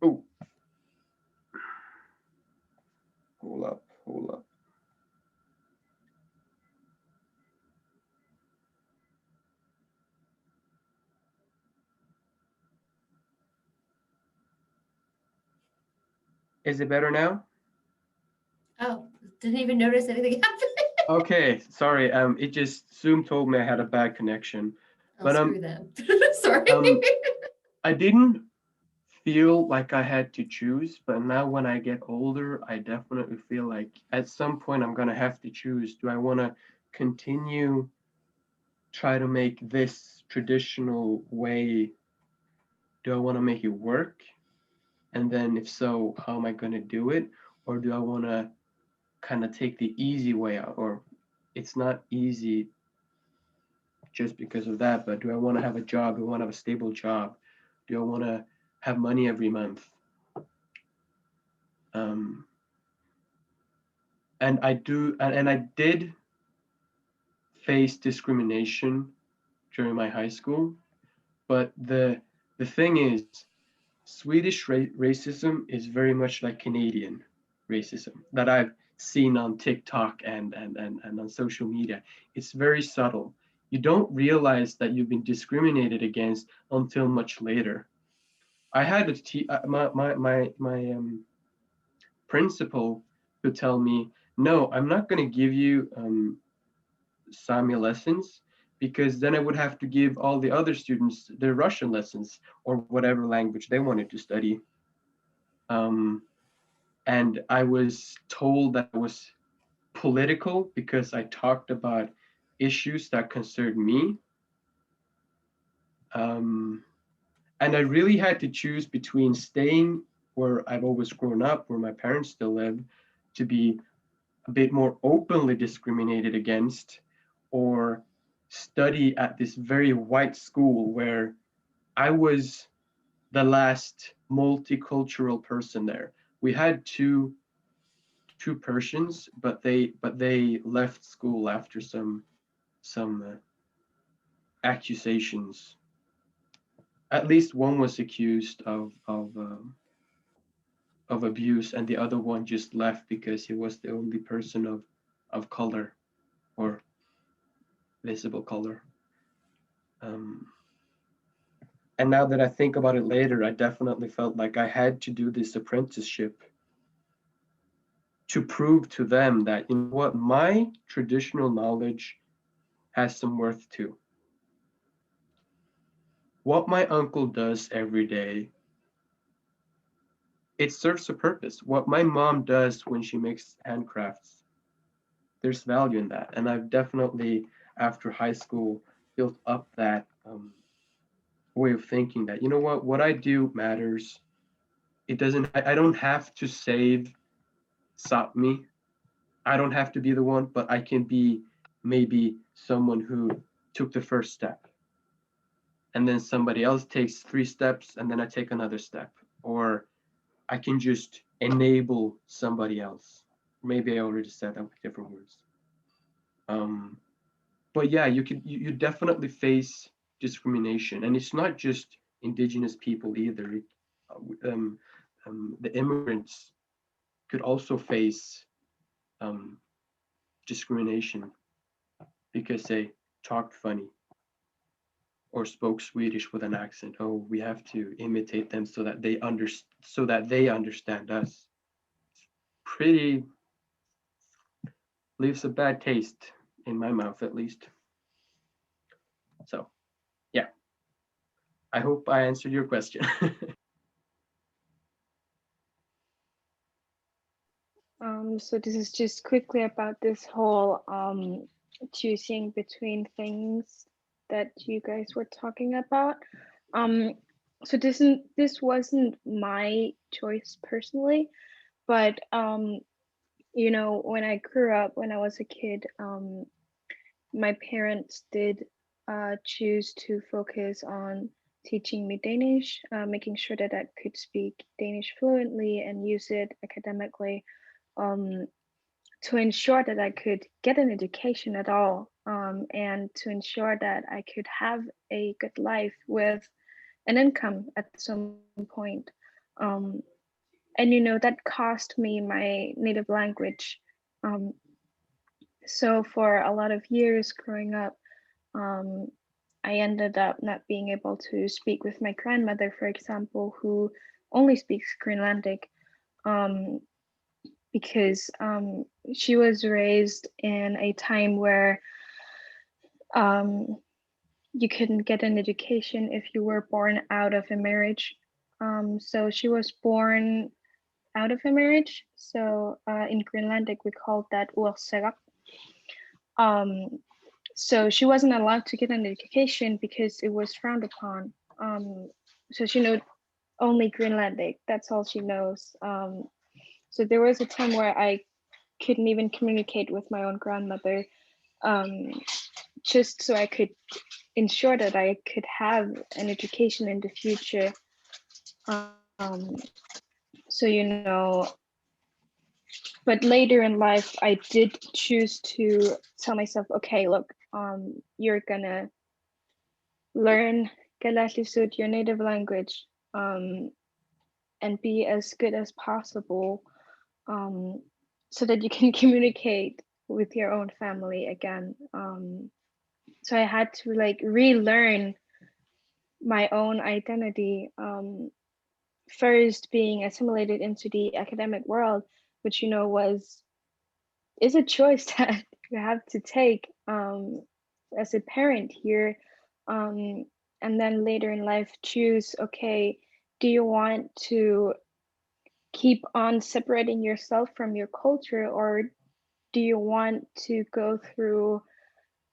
Oh, hold up. Is it better now? Oh, didn't even notice anything happened. Okay, sorry. It just Zoom told me I had a bad connection. Oh, But screw them. Sorry. I didn't feel like I had to choose, but now when I get older, I definitely feel like at some point I'm gonna have to choose. Do I want to continue try to make this traditional way? Do I want to make it work? And then if so, how am I gonna do it? Or do I want to kind of take the easy way out? Or it's not easy just because of that, but do I want to have a job? Do I want to have a stable job? Do I want to have money every month? And I did face discrimination during my high school, but the thing is, Swedish racism is very much like Canadian racism that I've seen on TikTok and on social media. It's very subtle. You don't realize that you've been discriminated against until much later. I had my principal who tell me, no, I'm not going to give you Sami lessons, because then I would have to give all the other students their Russian lessons or whatever language they wanted to study. And I was told that I was political because I talked about issues that concerned me. And I really had to choose between staying where I've always grown up, where my parents still live, to be a bit more openly discriminated against, or study at this very white school where I was the last multicultural person there. We had two Persians, but they left school after some accusations. At least one was accused of abuse, and the other one just left because he was the only person of color or visible color. And now that I think about it later, I definitely felt like I had to do this apprenticeship to prove to them that, you know what, my traditional knowledge has some worth too. What my uncle does every day, it serves a purpose. What my mom does when she makes handcrafts, there's value in that. And I've definitely, after high school, built up that way of thinking that, you know what I do matters. It doesn't, I don't have to save Sapmi I don't have to be the one, but I can be maybe someone who took the first step. And then somebody else takes 3 steps, and then I take another step. Or I can just enable somebody else. Maybe I already said that with different words. But yeah, you definitely face discrimination, and it's not just indigenous people either. The immigrants could also face discrimination because they talked funny or spoke Swedish with an accent. Oh, we have to imitate them so that they understand us. Pretty leaves a bad taste in my mouth, at least. So, yeah. I hope I answered your question. So this is just quickly about this whole choosing between things that you guys were talking about. So this wasn't my choice personally, but you know, when I grew up, when I was a kid, my parents did choose to focus on teaching me Danish, making sure that I could speak Danish fluently and use it academically, to ensure that I could get an education at all, and to ensure that I could have a good life with an income at some point. And you know, that cost me my native language. So for a lot of years growing up, I ended up not being able to speak with my grandmother, for example, who only speaks Greenlandic, because she was raised in a time where you couldn't get an education if you were born out of a marriage. So she was born out of a marriage. So in Greenlandic, we called that Wuolab. So she wasn't allowed to get an education because it was frowned upon. So she knows only Greenlandic. That's all she knows. So there was a time where I couldn't even communicate with my own grandmother, just so I could ensure that I could have an education in the future. So, you know, but later in life, I did choose to tell myself, okay, look, you're gonna learn Galashisut, your native language, and be as good as possible, so that you can communicate with your own family again. So I had to like relearn my own identity, first being assimilated into the academic world, which, you know, is a choice that you have to take as a parent here, and then later in life choose, okay, do you want to keep on separating yourself from your culture, or do you want to go through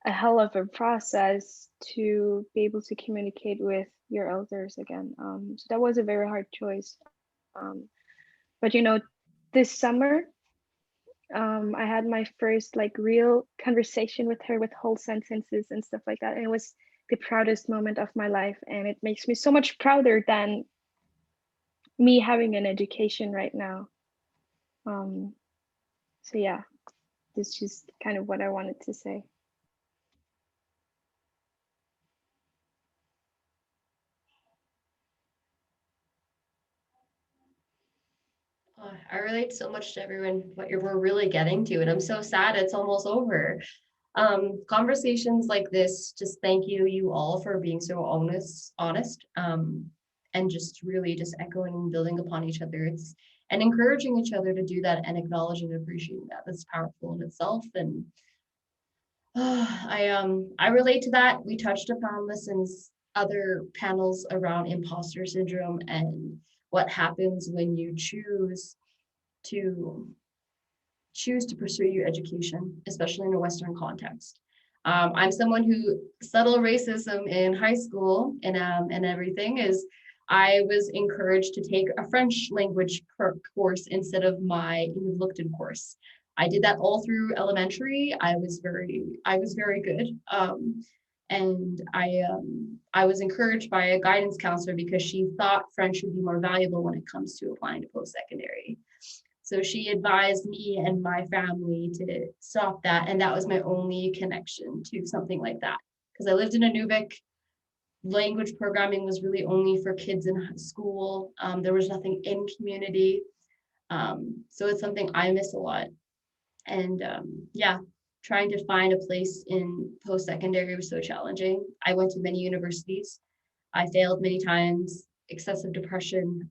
a hell of a process to be able to communicate with your elders again? So that was a very hard choice. But you know, this summer, I had my first like real conversation with her with whole sentences and stuff like that. And it was the proudest moment of my life. And it makes me so much prouder than me having an education right now. So yeah, this is just kind of what I wanted to say. I relate so much to everyone, what we're really getting to, and I'm so sad it's almost over. Conversations like this, just thank you all for being so honest, and just really just echoing and building upon each other. It's and encouraging each other to do that and acknowledging and appreciating that. That's powerful in itself. And I relate to that. We touched upon this in other panels around imposter syndrome and what happens when you choose to pursue your education, especially in a Western context. I'm someone who subtle racism in high school and everything is I was encouraged to take a French language course instead of my Inuvialuktun course. I did that all through elementary. I was very good. And I was encouraged by a guidance counselor because she thought French would be more valuable when it comes to applying to post-secondary. So she advised me and my family to stop that. And that was my only connection to something like that. Because I lived in Inuvik, language programming was really only for kids in school. There was nothing in community. So it's something I miss a lot. And yeah, trying to find a place in post-secondary was so challenging. I went to many universities. I failed many times, excessive depression.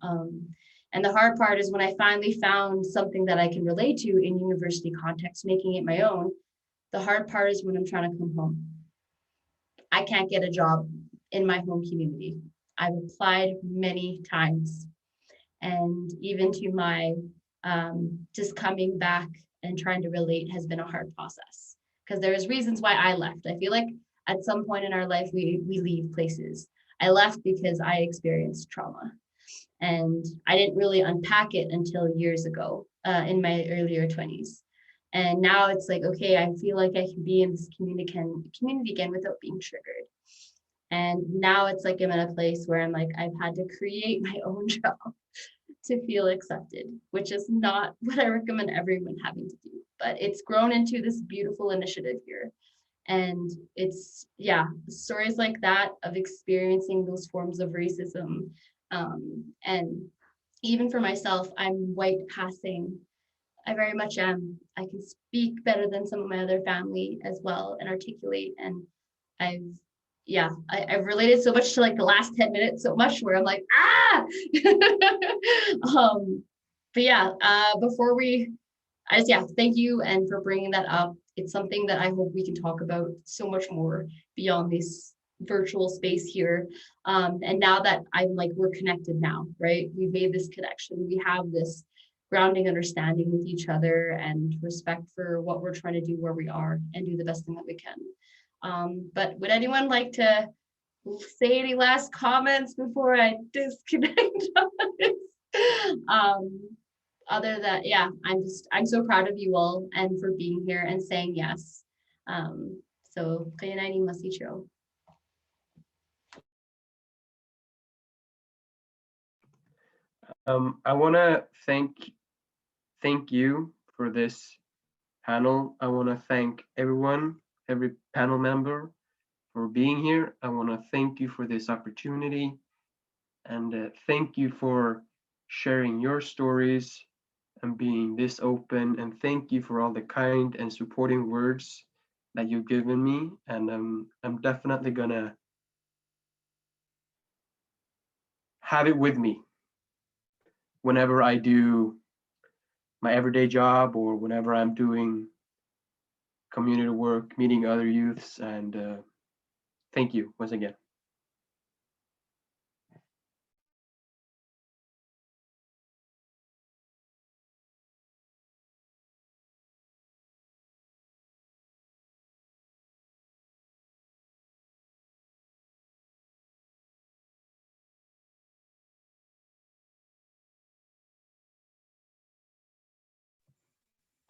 And the hard part is when I finally found something that I can relate to in university context, making it my own, the hard part is when I'm trying to come home. I can't get a job in my home community. I've applied many times. And even to my just coming back and trying to relate has been a hard process because there's reasons why I left. I feel like at some point in our life, we leave places. I left because I experienced trauma and I didn't really unpack it until years ago in my earlier 20s. And now it's like, okay, I feel like I can be in this community again without being triggered. And now it's like I'm in a place where I'm like, I've had to create my own job to feel accepted, which is not what I recommend everyone having to do. But it's grown into this beautiful initiative here. And it's, yeah, stories like that of experiencing those forms of racism. And even for myself, I'm white passing. I very much am. I can speak better than some of my other family as well and articulate. And I've related so much to like the last 10 minutes so much where I'm like, ah! But yeah, thank you and for bringing that up. It's something that I hope we can talk about so much more beyond this virtual space here. And now that we're connected now, right? We've made this connection. We have this grounding understanding with each other and respect for what we're trying to do where we are and do the best thing that we can. But would anyone like to say any last comments before I disconnect on this? Other than, yeah, I'm so proud of you all and for being here and saying yes. So Seqininnguaq. I want to thank you for this panel. I want to thank every panel member for being here. I want to thank you for this opportunity and thank you for sharing your stories and being this open, and thank you for all the kind and supporting words that you've given me. And I'm definitely gonna have it with me whenever I do my everyday job or whenever I'm doing community work, meeting other youths. And thank you once again.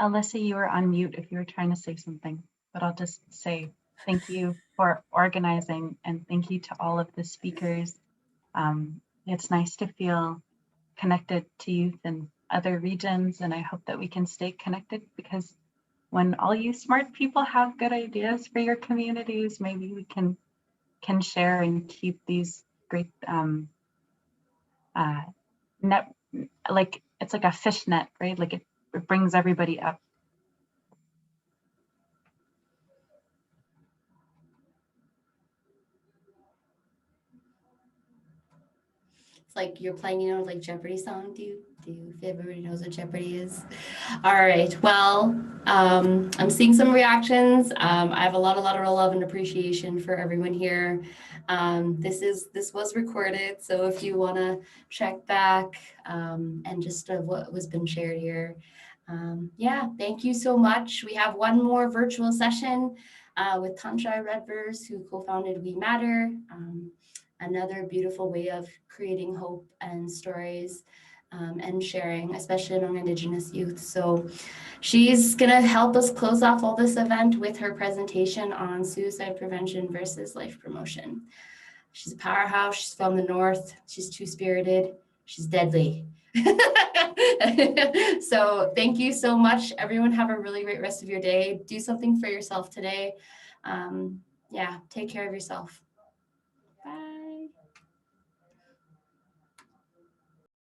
Alyssa, you were on mute if you were trying to say something, but I'll just say thank you for organizing and thank you to all of the speakers. It's nice to feel connected to youth in other regions, and I hope that we can stay connected because when all you smart people have good ideas for your communities, maybe we can share and keep these great net, like it's like a fish net, right? Like it brings everybody up. It's like you're playing, like Jeopardy song. If everybody knows what Jeopardy is. All right. Well, I'm seeing some reactions. I have a lot of love and appreciation for everyone here. This was recorded, so if you want to check back and just what was been shared here. Yeah, thank you so much. We have one more virtual session with Tanshai Redvers, who co-founded We Matter. Another beautiful way of creating hope and stories and sharing, especially among Indigenous youth. So she's going to help us close off all this event with her presentation on suicide prevention versus life promotion. She's a powerhouse. She's from the north. She's two-spirited. She's deadly. So thank you so much. Everyone have a really great rest of your day. Do something for yourself today. Yeah, take care of yourself.